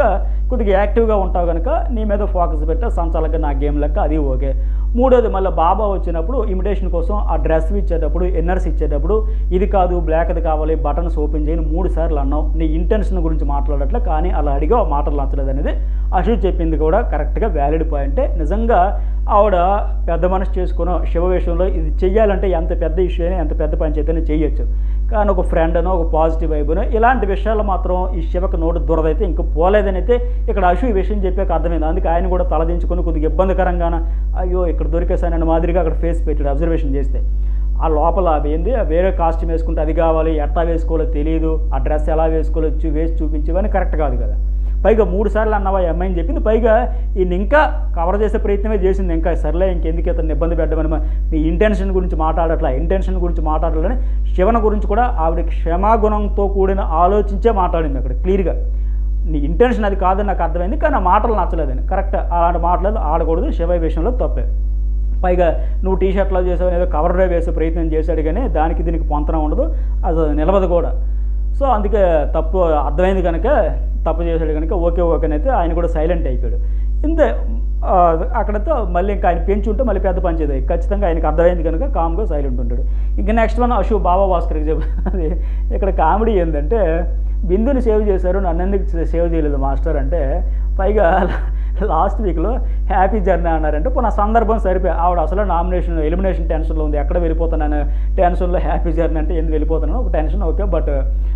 కొద్దిగా యాక్టివ్గా ఉంటావు కనుక నీ మీద ఫోకస్ పెట్టే సంచాలక నా గేమ్ లెక్క, అది ఓకే. మూడోది మళ్ళీ బాబా వచ్చినప్పుడు ఇమిటేషన్ కోసం ఆ డ్రెస్ ఇచ్చేటప్పుడు, ఇన్నర్స్ ఇచ్చేటప్పుడు ఇది కాదు బ్లాక్ అది కావాలి, బటన్స్ ఓపెన్ చేయని 3 సార్లు అన్నావు. నీ ఇంటెన్షన్ గురించి మాట్లాడట్లే, కానీ అలా అడిగా మాటలు నచ్చలేదు అనేది అశు చెప్పింది కూడా కరెక్ట్గా వ్యాలిడ్ పాయింటే. నిజంగా ఆవిడ పెద్ద మనసు చేసుకున్న శివ విషయంలో ఇది చెయ్యాలంటే ఎంత పెద్ద ఇష్యూ అయినా ఎంత పెద్ద పంచాయతీ అయినా చేయొచ్చు, కానీ ఒక ఫ్రెండ్ అనో ఒక పాజిటివ్ వైబునో ఇలాంటి విషయాలు మాత్రం ఈ శివకు నోటు దురదైతే ఇంకా పోలేదని అయితే ఇక్కడ అశు ఈ విషయం చెప్పాక అర్థమైంది. అందుకే ఆయన కూడా తలదించుకొని కొద్దిగా ఇబ్బందికరంగానే అయ్యో ఇక్కడ దొరికేసానన్న మాదిరిగా అక్కడ ఫేస్ పెట్టాడు. అబ్జర్వేషన్ చేస్తే ఆ లోపల ఏంది, వేరే కాస్ట్యూమ్ వేసుకుంటే అది కావాలి, ఎట్లా వేసుకోవాలో తెలియదు, ఆ డ్రెస్ ఎలా వేసుకోవాలో వేసి చూపించేవని కరెక్ట్ కాదు కదా. పైగా 3 సార్లు అన్నావా అమ్మాయిని చెప్పింది, పైగా ఈయన ఇంకా కవర్ చేసే ప్రయత్నమే చేసింది. ఇంకా సర్లే ఇంకెందుకు ఇతను ఇబ్బంది పెట్టమని, నీ ఇంటెన్షన్ గురించి మాట్లాడట్లా, ఇంటెన్షన్ గురించి మాట్లాడాలని శివన గురించి కూడా ఆవిడ క్షమాగుణంతో కూడిన ఆలోచించే మాట్లాడింది అక్కడ క్లియర్గా. నీ ఇంటెన్షన్ అది కాదని నాకు అర్థమైంది, కానీ ఆ మాటలు నచ్చలేదని. కరెక్ట్, అలాంటి మాటలు ఆడకూడదు, శివ విషయంలో తప్పే. పైగా నువ్వు టీషర్ట్లో చేసావు, ఏదో కవర్ డ్రైవ్ వేసే ప్రయత్నం చేశాడు, కానీ దానికి దీనికి పొంతన ఉండదు, అది నిలవదు కూడా. సో అందుకే తప్పు అర్థమైంది కనుక, తప్పు చేశాడు కనుక ఓకేనైతే ఆయన కూడా సైలెంట్ అయిపోయాడు. ఇంతే అక్కడతో మళ్ళీ ఇంకా ఆయన పెంచి ఉంటే మళ్ళీ పెద్ద పంచేది, ఖచ్చితంగా ఆయనకు అర్థమైంది కనుక కామ్గా సైలెంట్ ఉంటాడు. ఇంకా నెక్స్ట్ వన్ అశు బాబా భాస్కర్కి చెప్పి ఇక్కడ కామెడీ ఏంటంటే, బిందుని సేవ్ చేశారు, నన్ను ఎందుకు సేవ్ చేయలేదు మాస్టర్ అంటే, పైగా లాస్ట్ వీక్లో హ్యాపీ జర్నీ అన్నారంటే నా సందర్భం సరిపోయి, ఆవిడ అసలు ఎలిమినేషన్ టెన్షన్లో ఉంది, ఎక్కడ వెళ్ళిపోతున్నాను టెన్షన్లో హ్యాపీ జర్నీ అంటే ఎందుకు వెళ్ళిపోతున్నాను ఒక టెన్షన్, ఓకే. బట్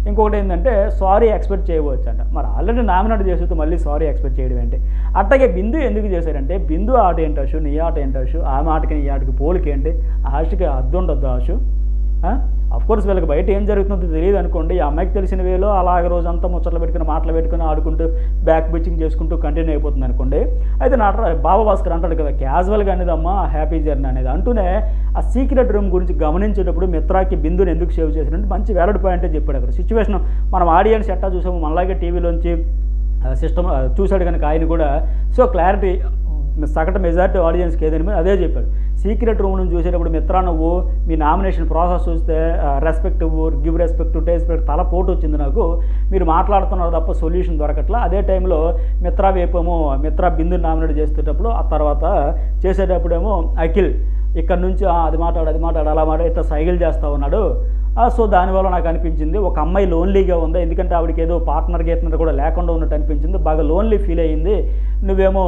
ఇంకొకటి ఏంటంటే సారీ ఎక్స్పెక్ట్ చేయవచ్చు అంట. మరి ఆల్రెడీ నామినేట్ చేస్తూ మళ్ళీ సారీ ఎక్స్పెక్ట్ చేయడం ఏంటి? అట్లాగే బిందు ఎందుకు చేశారంటే, బిందు ఆట ఏంటి అశు, నీ ఆట ఏంటి అశు, ఆ మాటకి నీ ఆటకి పోలికి ఏంటి, ఆశకి అర్థం ఉండొద్దు అశు. అఫ్కోర్స్ వీళ్ళకి బయట ఏం జరుగుతుందో తెలియదు అనుకోండి, ఈ అమ్మాయికి తెలిసిన వేలో అలాగే రోజంతా ముచ్చట్లు పెట్టుకుని మాటలు పెట్టుకుని ఆడుకుంటూ బ్యాక్ బిచ్చింగ్ చేసుకుంటూ కంటిన్యూ అయిపోతుంది అనుకోండి. అయితే బాబా భాస్కర్ అంటాడు కదా, క్యాజువల్గా అనేదమ్మా హ్యాపీ జర్నీ అనేది అంటూనే ఆ సీక్రెట్ రూమ్ గురించి గమనించేటప్పుడు మిత్రాకి బిందుని ఎందుకు సేవ్ చేసినట్టు మంచి వ్యాలిడ్ పాయింటే చెప్పాడు అక్కడ. సిచ్యువేషన్ మనం ఆడియన్స్ ఎట్టా చూసాము, మనలాగే టీవీలోంచి సిస్టమ్ చూశాడు కనుక ఆయన కూడా. సో క్లారిటీ సగటు మెజారిటీ ఆడియన్స్కి ఏదైనా అదే చెప్పాడు. సీక్రెట్ రూమ్ నుంచి చూసేటప్పుడు మిత్రా నువ్వు మీ నామినేషన్ ప్రాసెస్ చూస్తే respect give respect take respect తల పోటు వచ్చింది నాకు, మీరు మాట్లాడుతున్నారు తప్ప సొల్యూషన్ దొరకట్లా. అదే టైంలో మిత్రా వేపేమో మిత్రా బిందుని నామినేట్ చేసేటప్పుడు, ఆ తర్వాత చేసేటప్పుడేమో అఖిల్ ఇక్కడ నుంచి అది మాట్లాడు అలా ఇట్లా సైకిల్ చేస్తూ ఉన్నాడు. సో దానివల్ల నాకు అనిపించింది ఒక అమ్మాయి లోన్లీగా ఉంది, ఎందుకంటే ఆవిడకి ఏదో పార్ట్నర్ గేట్నర్ కూడా లేకుండా ఉన్నట్టు అనిపించింది, బాగా లోన్లీ ఫీల్ అయ్యింది. నువ్వేమో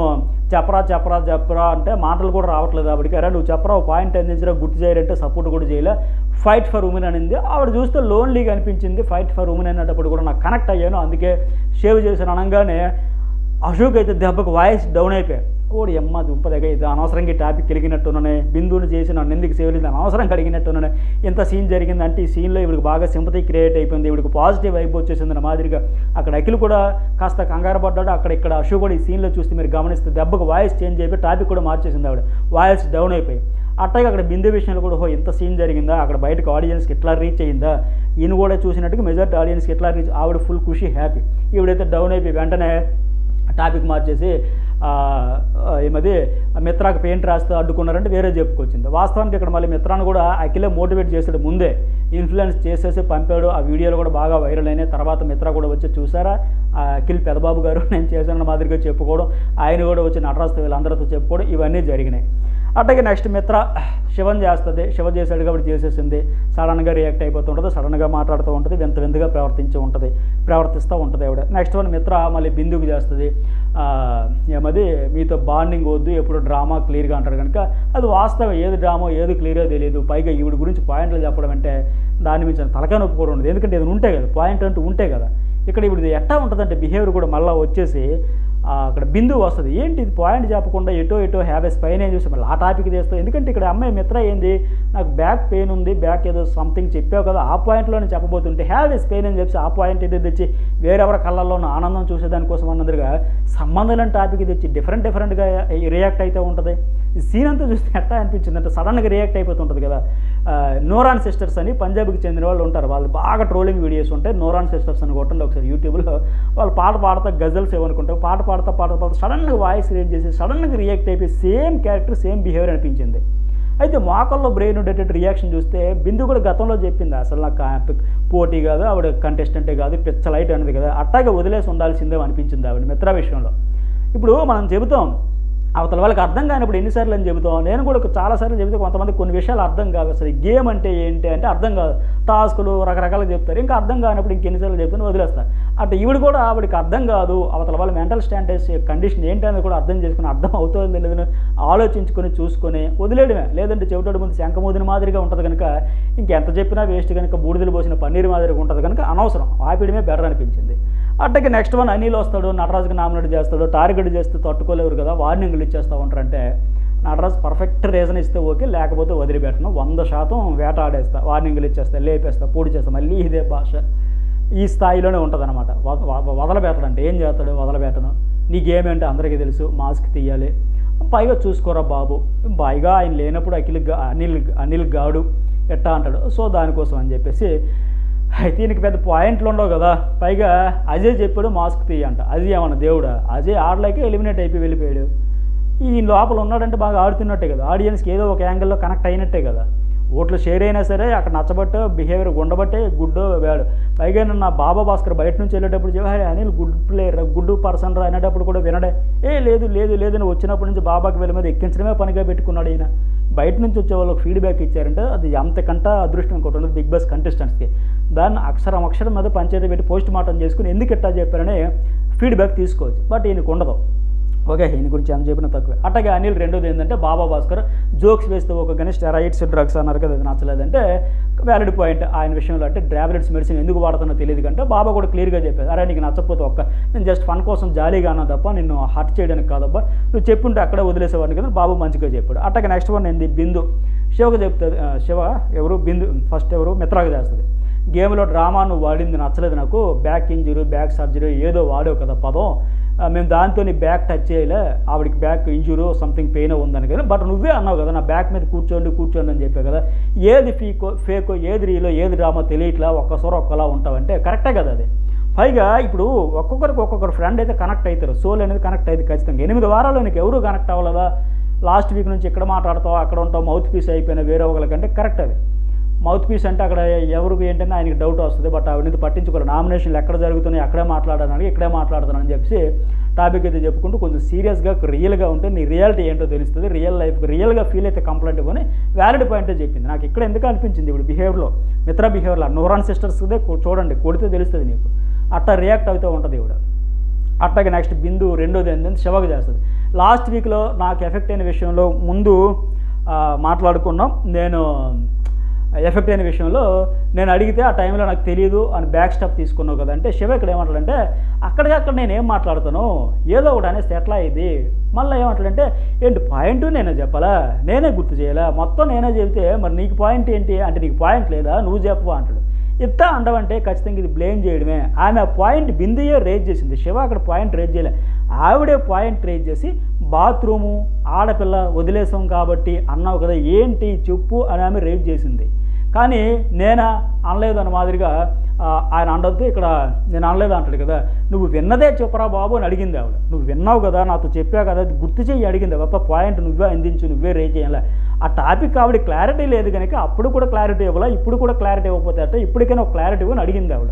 చెప్పరా అంటే మాటలు కూడా రావట్లేదు ఆవిడకి. అరే నువ్వు చెప్పరా, పాయింట్ అందించరా, గుర్తు చేయాలంటే సపోర్ట్ కూడా చేయలే. ఫైట్ ఫర్ ఉమెన్ అనింది, ఆవిడ చూస్తే లోన్లీగా అనిపించింది. ఫైట్ ఫర్ ఉమెన్ అనేటప్పుడు కూడా నాకు కనెక్ట్ అయ్యాను, అందుకే సేవ్ చేశాను అనగానే అశోక్ అయితే దెబ్బకు వాయిస్ డౌన్ అయిపోయాయి. ఓడి అమ్మ దుంపదగ, ఇది అనవసరంగా ఈ టాపిక్ కలిగినట్టున్నానే, బిందువుని చేసి నన్ను ఎందుకు సేవ్ లేదు అనవసరం కలిగినట్టున్నానే, ఇంత సీన్ జరిగిందంటే ఈ సీన్లో ఇవిడికి బాగా సింపతి క్రియేట్ అయిపోయింది, ఇవిడికి పాజిటివ్ వైబ్ వచ్చేసింది అన్న మాదిరిగా అక్కడ అఖిల్ కూడా కాస్త కంగారు పడ్డాడు. ఇక్కడ అశోక్ కూడా ఈ సీన్లో చూస్తే మీరు గమనిస్తే దెబ్బకు వాయిస్ చేంజ్ అయిపోయి టాపిక్ కూడా మార్చేసింది ఆవిడ, వాయిస్ డౌన్ అయిపోయి. అట్లాగే అక్కడ బిందు విషయంలో కూడా ఇంత సీన్ జరిగిందా, అక్కడ బయటకు ఆడియన్స్కి ఎట్లా రీచ్ అయ్యిందా, ఈయన కూడా చూసినట్టుగా మెజారిటీ ఆడియన్స్కి ఎట్లా రీచ్, ఆవిడ ఫుల్ ఖుషి హ్యాపీ. ఈవిడైతే డౌన్ అయిపోయి వెంటనే టాపిక్ మార్చేసి ఏమది మిత్రాకు పెయింట్ రాస్తే అడ్డుకున్నారంటే వేరే చెప్పుకొచ్చింది. వాస్తవానికి ఇక్కడ మళ్ళీ మిత్రాన్ని కూడా అఖిలే మోటివేట్ చేశాడు, ముందే ఇన్ఫ్లుయెన్స్ చేసేసి పంపాడు. ఆ వీడియోలు కూడా బాగా వైరల్ అయినాయి. తర్వాత మిత్ర కూడా వచ్చి చూసారా అఖిల్ పెదబాబు గారు నేను చేశానన్న మాదిరిగా చెప్పుకోవడం, ఆయన కూడా వచ్చి నటరాజుతో వీళ్ళందరితో చెప్పుకోవడం, ఇవన్నీ జరిగినాయి. అట్లాగే నెక్స్ట్ మిత్ర శివన్ చేస్తుంది, శివ చేశాడు కాబట్టి చేసేసింది, సడన్గా రియాక్ట్ అయిపోతుంటుంది, సడన్గా మాట్లాడుతూ ఉంటుంది, వింతగా ప్రవర్తిస్తూ ఉంటుంది ఆవిడ. నెక్స్ట్ వన్ మిత్ర మళ్ళీ బిందుకు చేస్తుంది, ఏమది మీతో బాండింగ్ వద్దు, ఎప్పుడు డ్రామా క్లియర్గా అంటారు కనుక అది వాస్తవం, ఏది డ్రామా ఏది క్లియర్గా తెలియదు. పైగా ఈవిడ గురించి పాయింట్లు చెప్పడం అంటే దాని మించిన తలకాయ నొప్పి కూడా ఉండదు, ఎందుకంటే ఇది ఉంటే కదా పాయింట్ అంటూ ఉంటే కదా. ఇక్కడ ఇప్పుడు ఎట్టా ఉంటుందంటే బిహేవియర్ కూడా మళ్ళీ వచ్చేసి అక్కడ బిందువు వస్తుంది, ఏంటి ఇది పాయింట్ చెప్పకుండా ఎటో హ్యావ్ ఏ స్పైన్ ఏం చూసి మళ్ళీ ఆ టాపిక్ చేస్తాం. ఎందుకంటే ఇక్కడ అమ్మాయి మిత్ర ఏంది, నాకు బ్యాక్ పెయిన్ ఉంది, బ్యాక్ ఏదో సంథింగ్ చెప్పావు కదా ఆ పాయింట్లోనే చెప్పబోతుంటే హ్యావ్ ఏ స్పెయిన్ అని చెప్పి ఆ పాయింట్ ఏదో తెచ్చి వేరెవరి కళ్ళల్లోనూ ఆనందం చూసేదానికోసం అన్నదిగా సంబంధం లేని టాపిక్ తెచ్చి డిఫరెంట్గా రియాక్ట్ అయితే ఉంటుంది. ఈ సీన్ అంతా చూస్తే ఎట్లా అనిపించింది అంటే సడన్గా రియాక్ట్ అయిపోతుంటుంది కదా. నోరాన్ సిస్టర్స్ అని పంజాబ్కి చెందిన వాళ్ళు ఉంటారు, వాళ్ళు బాగా ట్రోలింగ్ వీడియోస్ ఉంటాయి. నోరాన్ సిస్టర్స్ అని కొట్టండి ఒకసారి యూట్యూబ్లో, వాళ్ళు పాట పాడతా గజల్స్ ఏమనుకుంటారు, పాట పాడుతా సడన్గా వాయిస్ రేంజ్ చేసి సడన్గా రియాక్ట్ అయిపోయి సేమ్ క్యారెక్టర్ సేమ్ బిహేవియర్ అనిపించింది. అయితే మోకల్లో బ్రెయిన్ ఉండేటట్టు రియాక్షన్ చూస్తే బిందు కూడా గతంలో చెప్పింది, అసలు నాకు పోటీ కాదు, ఆవిడ కంటెస్టెంటే కాదు, పిచ్చ లైట్ అనేది కదా, అట్టాగే వదిలేసి ఉండాల్సిందే అనిపించింది ఆవిడ మిత్ర విషయంలో. ఇప్పుడు మనం చెబుతాం అవతల వాళ్ళకి అర్థం కానప్పుడు ఎన్నిసార్లు అని చెబుతాం, నేను కూడా చాలాసార్లు చెబితే కొంతమంది కొన్ని విషయాలు అర్థం కాదు, అసలు గేమ్ అంటే ఏంటి అంటే అర్థం కాదు, టాస్కులు రకరకాలుగా చెప్తారు, ఇంకా అర్థం కానప్పుడు ఇంకెన్నిసార్లు చెప్తాను వదిలేస్తారు. అటు ఈవిడ కూడా ఆవిడకి అర్థం కాదు, అవతల వాళ్ళ మెంటల్ స్టాండర్డ్స్ కండిషన్ ఏంటి అనేది కూడా అర్థం చేసుకుని అర్థం అవుతుంది లేదని ఆలోచించుకొని చూసుకొని వదిలేయడమే. లేదంటే చెవిటోడి ముందు శంఖమూదిన మాదిరిగా ఉంటుంది కనుక ఇంకెంత చెప్పినా వేస్ట్ కనుక, బూడిదలు పోసిన పన్నీరు మాదిరిగా ఉంటుంది కనుక అనవసరం, ఆపిడమే బెటర్ అనిపించింది. అట్టకి నెక్స్ట్ వన్ అనిల్ వస్తాడు, నటరాజుకి నామినేట్ చేస్తాడు, టార్గెట్ చేస్తే తట్టుకోలేరు కదా, వార్నింగ్లు ఇచ్చేస్తూ ఉంటారంటే నటరాజు పర్ఫెక్ట్ రీజన్ ఇస్తే ఓకే, లేకపోతే వదిలిపెట్టను, 100% వేటాడేస్తా, వార్నింగ్లు ఇచ్చేస్తా, లేపేస్తా, పొడి చేస్తా, మళ్ళీ ఇదే భాష ఈ స్థాయిలోనే ఉంటుంది అనమాట. వదలబెట్టడంటే ఏం చేస్తాడు, వదలబెట్టను, నీకేమేంటే అందరికీ తెలుసు, మాస్క్ తీయాలి, పైగా చూసుకోరా బాబు, పైగా ఆయన లేనప్పుడు అనిల్ గాడు ఎట్టా అంటాడు. సో దానికోసం అని చెప్పేసి అయితే దీనికి పెద్ద పాయింట్లు ఉండవు కదా. పైగా అజయ్ చెప్పాడు మాస్క్ తీయంట, అజయ్ ఏమన్నా దేవుడా, అజయ్ ఆడలేకే ఎలిమినేట్ అయిపోయి వెళ్ళిపోయాడు. ఈ లోపల ఉన్నాడంటే బాగా ఆడుతున్నట్టే కదా, ఆడియన్స్కి ఏదో ఒక యాంగిల్లో కనెక్ట్ అయినట్టే కదా. ఓట్లు షేర్ అయినా సరే అక్కడ నచ్చబట్టే బిహేవియర్ ఉండబట్టే గుడ్డు వాడు. పైగా నా బాబా భాస్కర్ బయట నుంచి వెళ్ళేటప్పుడు చెప్పి Anil good player, good person రా అనేటప్పుడు కూడా వినడే, లేదని వచ్చినప్పటి నుంచి బాబాకి వీళ్ళ మీద ఎక్కించడమే పనిగా పెట్టుకున్నాడు ఈయన. బయట నుంచి వచ్చే వాళ్ళకి ఫీడ్బ్యాక్ ఇచ్చారంటే అది అంతకంటే అదృష్టం ఇంకోటి ఉండదు బిగ్ బాస్ కంటెస్టెంట్స్కి. దాన్ని అక్షరం మీద పంచాయతీ పెట్టి పోస్ట్ మార్టం చేసుకుని ఎందుకు ఎట్టా చెప్పారని ఫీడ్బ్యాక్ తీసుకోవచ్చు, బట్ ఈయనకు ఉండదు. ఓకే, ఈయన గురించి ఎంత చెప్పినా తక్కువే. అట్టగా అనిల్ రెండోది ఏంటంటే బాబా భాస్కర్ జోక్స్ వేస్తే ఒక గణేష్ స్టెరాయిడ్స్ డ్రగ్స్ అన్నారు కదా, అది నచ్చలేదంటే వ్యాలిడ్ పాయింట్ ఆయన విషయంలో. అంటే ట్యాబ్లెట్స్ మెడిసిన్ ఎందుకు వాడుతున్నా తెలియదు కంటే బాబా కూడా క్లియర్గా చెప్పారు, అరే నీకు నచ్చకపోతే నేను జస్ట్ ఫన్ కోసం జాలీగా అన్నా తప్ప నిన్ను హర్ట్ చేయడానికి కాదబ్బా, నువ్వు చెప్పుంటే అక్కడే వదిలేసేవాడిని కదా, బాబు మంచిగా చెప్పాడు. అట్టగా నెక్స్ట్ వన్ ఏంది బిందు, శివగా చెప్తుంది, శివ ఎవరు బిందు ఫస్ట్ ఎవరు మిత్రాగా చేస్తుంది, గేమ్లో డ్రామా నువ్వు వాడింది నచ్చలేదు నాకు, బ్యాక్ ఇంజరీ బ్యాక్ సర్జరీ ఏదో వాడావు కదా పదం, మేము దాంతో నీ బ్యాక్ టచ్ చేయలే, ఆవిడకి బ్యాక్ ఇంజురీ సంథింగ్ పెయిన్ ఉందని కదా, బట్ నువ్వే అన్నావు కదా నా బ్యాక్ మీద కూర్చోండి అని చెప్పావు కదా, ఏది ఫేకో ఏది రీలో ఏది డ్రామా తెలియట్లా, ఒక్కసారి ఒక్కలా ఉంటావంటే కరెక్టే కదా అది. పైగా ఇప్పుడు ఒక్కొక్కరు ఫ్రెండ్ అయితే కనెక్ట్ అవుతారు, సోల్ అనేది కనెక్ట్ అయింది ఖచ్చితంగా. 8 వారాల్లో నీకు ఎవరు కనెక్ట్ అవ్వలేదా, లాస్ట్ వీక్ నుంచి ఇక్కడ మాట్లాడతావు అక్కడ ఉంటావు, మౌత్ పీస్ అయిపోయిన వేరే ఒకరికంటే కరెక్ట్ అది. మౌత్ పీస్ అంటే అక్కడ ఎవరికి ఏంటంటే ఆయనకి డౌట్ వస్తుంది, బట్ ఆవిడని పట్టించుకోరు, నామినేషన్లు ఎక్కడ జరుగుతున్నాయి అక్కడే మాట్లాడాలని ఇక్కడే మాట్లాడుతున్నాను చెప్పి టాపిక్ అయితే చెప్పుకుంటూ కొంచెం సీరియస్గా రియల్గా ఉంటే నీ రియాలిటీ ఏంటో తెలుస్తుంది, రియల్ లైఫ్కి రియల్గా ఫీల్ అయితే కంప్లైంట్ కొని వ్యాలిడ్ పాయింటే చెప్పింది. నాకు ఇక్కడ ఎందుకు అనిపించింది ఇప్పుడు బిహేవియర్లో మిత్ర బిహేవియర్లో నోరాన్ సిస్టర్స్దే చూడండి, కొడితే తెలుస్తుంది నీకు, అట్టా రియాక్ట్ అవుతూ ఉంటుంది ఇవిడ. అట్లాగే నెక్స్ట్ బిందు రెండోది ఏంటంటే శివగా చేస్తుంది. లాస్ట్ వీక్లో నాకు ఎఫెక్ట్ అయిన విషయంలో ముందు మాట్లాడుకున్నాం, నేను ఎఫెక్ట్ అయిన విషయంలో నేను అడిగితే ఆ టైంలో నాకు తెలియదు అని బ్యాక్ స్టెప్ తీసుకున్నావు కదా అంటే శివ ఇక్కడ ఏమంటాడంటే అక్కడికక్కడ నేను ఏం మాట్లాడుతాను ఏదో ఒకటి అనేసి ఎట్లా ఇది, మళ్ళీ ఏమంటాడంటే ఏంటి పాయింట్ నేనే చెప్పాలా, నేనే గుర్తు చేయాలా, మొత్తం నేనే చెబితే మరి నీకు పాయింట్ ఏంటి అంటే నీకు పాయింట్ లేదా నువ్వు చెప్పవా అంటాడు. ఇట్లా అండవంటే ఖచ్చితంగా ఇది బ్లేమ్ చేయడమే. ఆమె పాయింట్ బిందుయే రేజ్ చేసింది, శివ అక్కడ పాయింట్ రేజ్ చేయలే, ఆవిడే పాయింట్ రేజ్ చేసి బాత్రూము ఆడపిల్ల వదిలేసాం కాబట్టి అన్నావు కదా ఏంటి చెప్పు అని ఆమె రేజ్ చేసింది. కానీ నేనా అనలేదు అన్న మాదిరిగా ఆయన అండొద్దు, ఇక్కడ నేను అనలేదు అంటాడు కదా, నువ్వు విన్నదే చెప్పరా బాబు అని అడిగింది ఆవిడ. నువ్వు విన్నావు కదా నాతో చెప్పా కదా అది గుర్తు చేయి అడిగింది, గొప్ప పాయింట్ నువ్వే అందించు నువ్వే రేజ్ చేయాలి. ఆ టాపిక్ ఆవిడ క్లారిటీ లేదు కనుక అప్పుడు కూడా క్లారిటీ ఇవ్వాలా, ఇప్పుడు కూడా క్లారిటీ ఇవ్వకపోతే అంటే ఇప్పటికైనా ఒక క్లారిటీ ఇవ్వని అడిగింది ఆవిడ.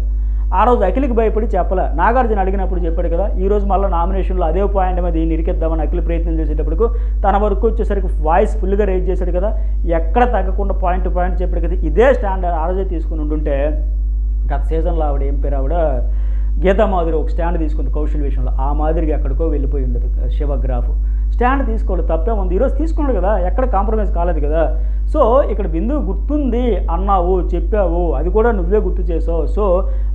ఆ రోజు అఖిల్కి భయపడి చెప్పలే. నాగార్జున అడిగినప్పుడు చెప్పాడు కదా, ఈరోజు మళ్ళీ నామినేషన్లో అదే పాయింట్ మీద ఈయన ఇరికిద్దామని అఖిల్ ప్రయత్నం చేసేటప్పుడు తన వరకు వచ్చేసరికి వాయిస్ ఫుల్గా రేజ్ చేశాడు కదా, ఎక్కడ తగ్గకుండా పాయింట్ టు పాయింట్ చెప్పాడు కదా. ఇదే స్టాండ్ ఆ రోజే తీసుకుని ఉంటుంటే గత సీజన్లో ఆవిడ ఏం పేరు ఆవిడ గీతా మాధురి ఒక స్టాండ్ తీసుకుంది కౌశల్ విషయంలో, ఆ మాదిరిగా ఎక్కడికో వెళ్ళిపోయి ఉండదు శివగ్రాఫ్. స్టాండ్ తీసుకోవాలి, తప్పే ఉంది. ఈరోజు తీసుకున్నాడు కదా, ఎక్కడ కాంప్రమైజ్ కాలేదు కదా. సో ఇక్కడ బిందు గుర్తుంది అన్నావు, చెప్పావు, అది కూడా నువ్వే గుర్తు చేసావు. సో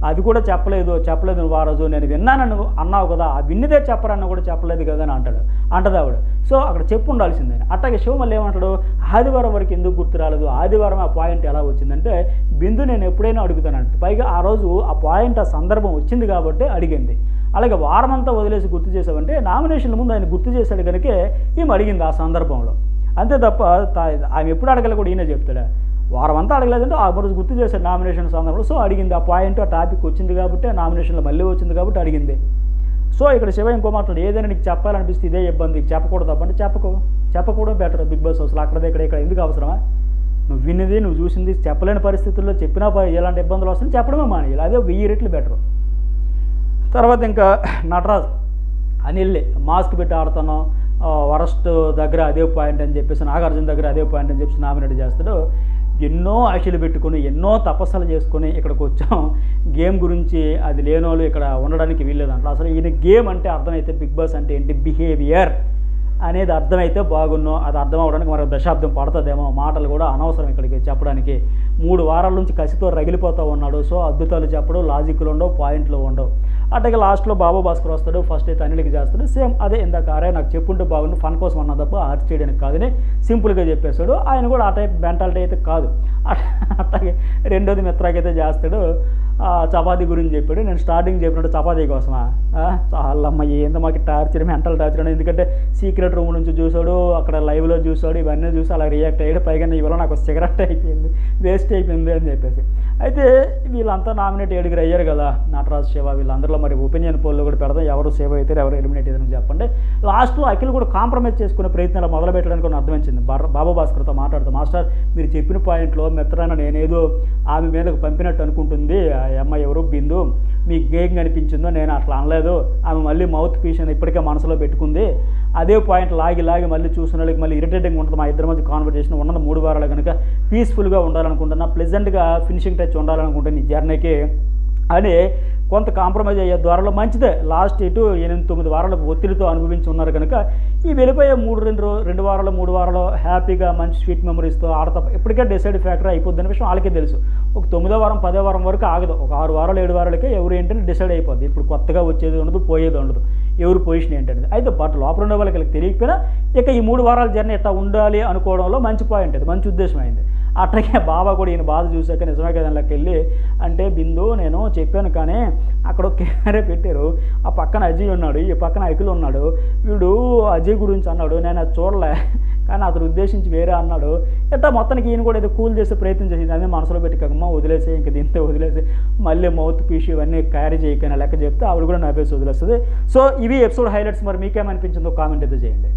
అది కూడా చెప్పలేదు నువ్వు ఆ రోజు, నేను విన్నానని అన్నావు కదా, ఆ విన్నదే చెప్పరన్న కూడా చెప్పలేదు కదా అని అంటది ఆవిడ. సో అక్కడ చెప్పు ఉండాల్సిందే. అట్లాగే శివ మళ్ళీ ఏమంటాడు, ఆదివారం వరకు ఎందుకు గుర్తు రాలేదు, ఆదివారం ఆ పాయింట్ ఎలా వచ్చిందంటే బిందు నేను ఎప్పుడైనా అడుగుతానంట. పైగా ఆ రోజు ఆ పాయింట్ ఆ సందర్భం వచ్చింది కాబట్టి అడిగింది. అలాగే వారం అంతా వదిలేసి గుర్తు చేసావంటే నామినేషన్ల ముందు ఆయన గుర్తు చేశాడు కనుకే ఈమె అడిగింది ఆ సందర్భంలో. అంతే తప్ప ఆమె ఎప్పుడు అడగల కూడా ఈయన చెప్తాడా, వారం అంతా అడగలేదంటే ఆ రోజు గుర్తు చేశాడు నామినేషన్ సందర్భంలో. సో అడిగింది, ఆ పాయింట్ ఆ టాపిక్ వచ్చింది కాబట్టి ఆ నామినేషన్లో మళ్ళీ వచ్చింది కాబట్టి అడిగింది. సో ఇక్కడ శివ ఇంకో మాట్లాడు, ఏదైనా నీకు చెప్పాలనిపిస్తే ఇదే ఇబ్బంది, చెప్పకూడదు తప్పంటే చెప్పకూడదు బెటర్. బిగ్ బాస్ అసలు అక్కడ ఇక్కడ ఎందుకు అవసరమా, నువ్వు విన్నది నువ్వు చూసింది చెప్పలేని పరిస్థితుల్లో చెప్పినా ఎలాంటి ఇబ్బందులు వస్తాయని చెప్పడమే మానేయాలి, అదే 1000 రెట్లు బెటర్. తర్వాత ఇంకా నటరాజ్ అనిల్ మాస్క్ పెట్టి ఆడుతాను, వరస్ట్ దగ్గర అదే పాయింట్ అని చెప్పేసి, నాగార్జున దగ్గర అదే పాయింట్ అని చెప్పేసి నామినేట్ చేస్తాడు. ఎన్నో ఆశలు పెట్టుకుని ఎన్నో తపస్సులు చేసుకొని ఇక్కడికి వచ్చాం, గేమ్ గురించి అది లేనోళ్ళు ఇక్కడ ఉండడానికి వీల్లేదంట. అసలు ఈయన గేమ్ అంటే అర్థమైతే బిగ్ బాస్ అంటే ఏంటి, బిహేవియర్ అనేది అర్థమైతే బాగున్నాం. అది అర్థం అవ్వడానికి మరో దశాబ్దం పడుతుందేమో. మాటలు కూడా అనవసరం ఇక్కడికి చెప్పడానికి. 3 వారాల నుంచి కసితో రగిలిపోతూ ఉన్నాడు. సో అద్భుతాలు చెప్పడం, లాజిక్లు ఉండవు, పాయింట్లు ఉండవు. అట్లాగే లాస్ట్లో బాబు భాస్కర్ వస్తాడు, ఫస్ట్ అయితే అనిల్కి చేస్తాడు. సేమ్ అదే ఇందాక అరే నాకు చెప్పుంటే బాగుండు, ఫన్ కోసం అన్నా తప్ప ఆర్ట్ చేయడానికి కాదని సింపుల్గా చెప్పేస్తాడు. ఆయన కూడా ఆ టైప్ మెంటాలిటీ అయితే కాదు. అట్లాగే రెండోది మిత్రాకైతే చేస్తాడు, చపాతీ గురించి చెప్పాడు. నేను స్టార్టింగ్ చెప్పినట్టు చపాతీ కోసమా, చాలమ్మ ఏందో మాకు టార్చర్, మెంటల్ టార్చర్ అని. ఎందుకంటే సీక్రెట్ రూమ్ నుంచి చూసాడు, అక్కడ లైవ్లో చూసాడు, ఇవన్నీ చూసి అలా రియాక్ట్ అయ్యాడు. పైగా ఇవాళ నాకు సిగరెట్ అయిపోయింది, వేస్ట్ అయిపోయింది అని చెప్పేసి. అయితే వీళ్ళంతా నామినేట్ 7 అయ్యారు కదా, నటరాజ్, శివ, వీళ్ళందరిలో మరి ఒపీనియన్ పోల్లో కూడా పెడదాం, ఎవరు సేవ్ అవుతారు ఎవరు ఎలిమినేట్ అవుతారని చెప్పండి. లాస్ట్లో అఖిల్ కూడా కాంప్రమైజ్ చేసుకునే ప్రయత్నాలు మొదలు పెట్టడానికి కొన్ని అర్థమైంది. బాబు భాస్కర్తో మాట్లాడుతూ, మాస్టర్ మీరు చెప్పిన పాయింట్లో మిత్రాన నేనేదో ఆమె మీదకు పంపినట్టు అనుకుంటుంది, ఆ అమ్మాయి ఎవరు బిందు, మీకు గేమ్ కనిపించిందో, నేను అట్లా అనలేదు, ఆమె మళ్ళీ మౌత్ పీస్ అని ఇప్పటికే మనసులో పెట్టుకుంది, అదే పాయింట్ లాగి మళ్ళీ చూసిన వాళ్ళకి మళ్ళీ ఇరిటేటింగ్ ఉంటుంది. మా ఇద్దరి మధ్య కాన్వర్జేషన్ ఉన్నది 3 వారాలు కనుక పీస్ఫుల్గా ఉండాలనుకుంటున్నా, ప్లెజెంట్గా ఫినిషింగ్ టచ్ ఉండాలనుకుంటున్నా ఈ జర్నీకి అని కొంత కాంప్రమైజ్ అయ్యే ద్వారాలో మంచిదే. లాస్ట్ 8-9 వారాలు ఒత్తిడితో అనుభవించి ఉన్నారు కనుక ఈ వెళ్ళిపోయే 2 వారాలు 3 వారాలు హ్యాపీగా మంచి స్వీట్ మెమరీస్తో ఆడతా ఇప్పటికే డిసైడ్ ఫ్యాక్టర్ అయిపోద్ది అనే విషయం వాళ్ళకే తెలుసు. ఒక 9వ వారం 10వ వారం వరకు ఆగదు, ఒక 6 వారాలు 7 వారాలకే ఎవరు ఏంటని డిసైడ్ అయిపోద్ది. ఇప్పుడు కొత్తగా వచ్చేది ఉండదు, పోయేది ఉండదు, ఎవరు పొజిషన్ ఏంటనేది. అయితే బట్ లోపల ఉండే వాళ్ళకి తెలియకపోయినా ఇక ఈ 3 వారాల జర్నీ ఎట్లా ఉండాలి అనుకోవడంలో మంచి పాయింట్, అది మంచి ఉద్దేశం అయింది. అట్లాగే బాబా కూడా ఈయన బాధ చూశాక నిజమే కదా దానిలోకి వెళ్ళి అంటే, బిందు నేను చెప్పాను కానీ అక్కడ ఒక కెమెరా పెట్టారు, ఆ పక్కన అజయ్ ఉన్నాడు, ఈ పక్కన అఖిల్ ఉన్నాడు, వీడు అజయ్ గురించి అన్నాడు, నేను అది చూడలే కానీ అతను ఉద్దేశించి వేరే అన్నాడు. ఎట్లా మొత్తానికి ఈయన కూడా ఏదో కూల్ చేసే ప్రయత్నం చేసింది, అదే మనసులో పెట్టుకోకమ్మా వదిలేసి ఇంక దీంతో వదిలేసి మళ్ళీ మౌత్ పీస్ ఇవన్నీ క్యారీ చేయకైనా లెక్క చెప్తే ఆవిడ కూడా నవ్వేసి వదిలేస్తుంది. సో ఇవి ఎపిసోడ్ హైలైట్స్. మరి మీకేమనిపించిందో కామెంట్ అయితే చేయండి.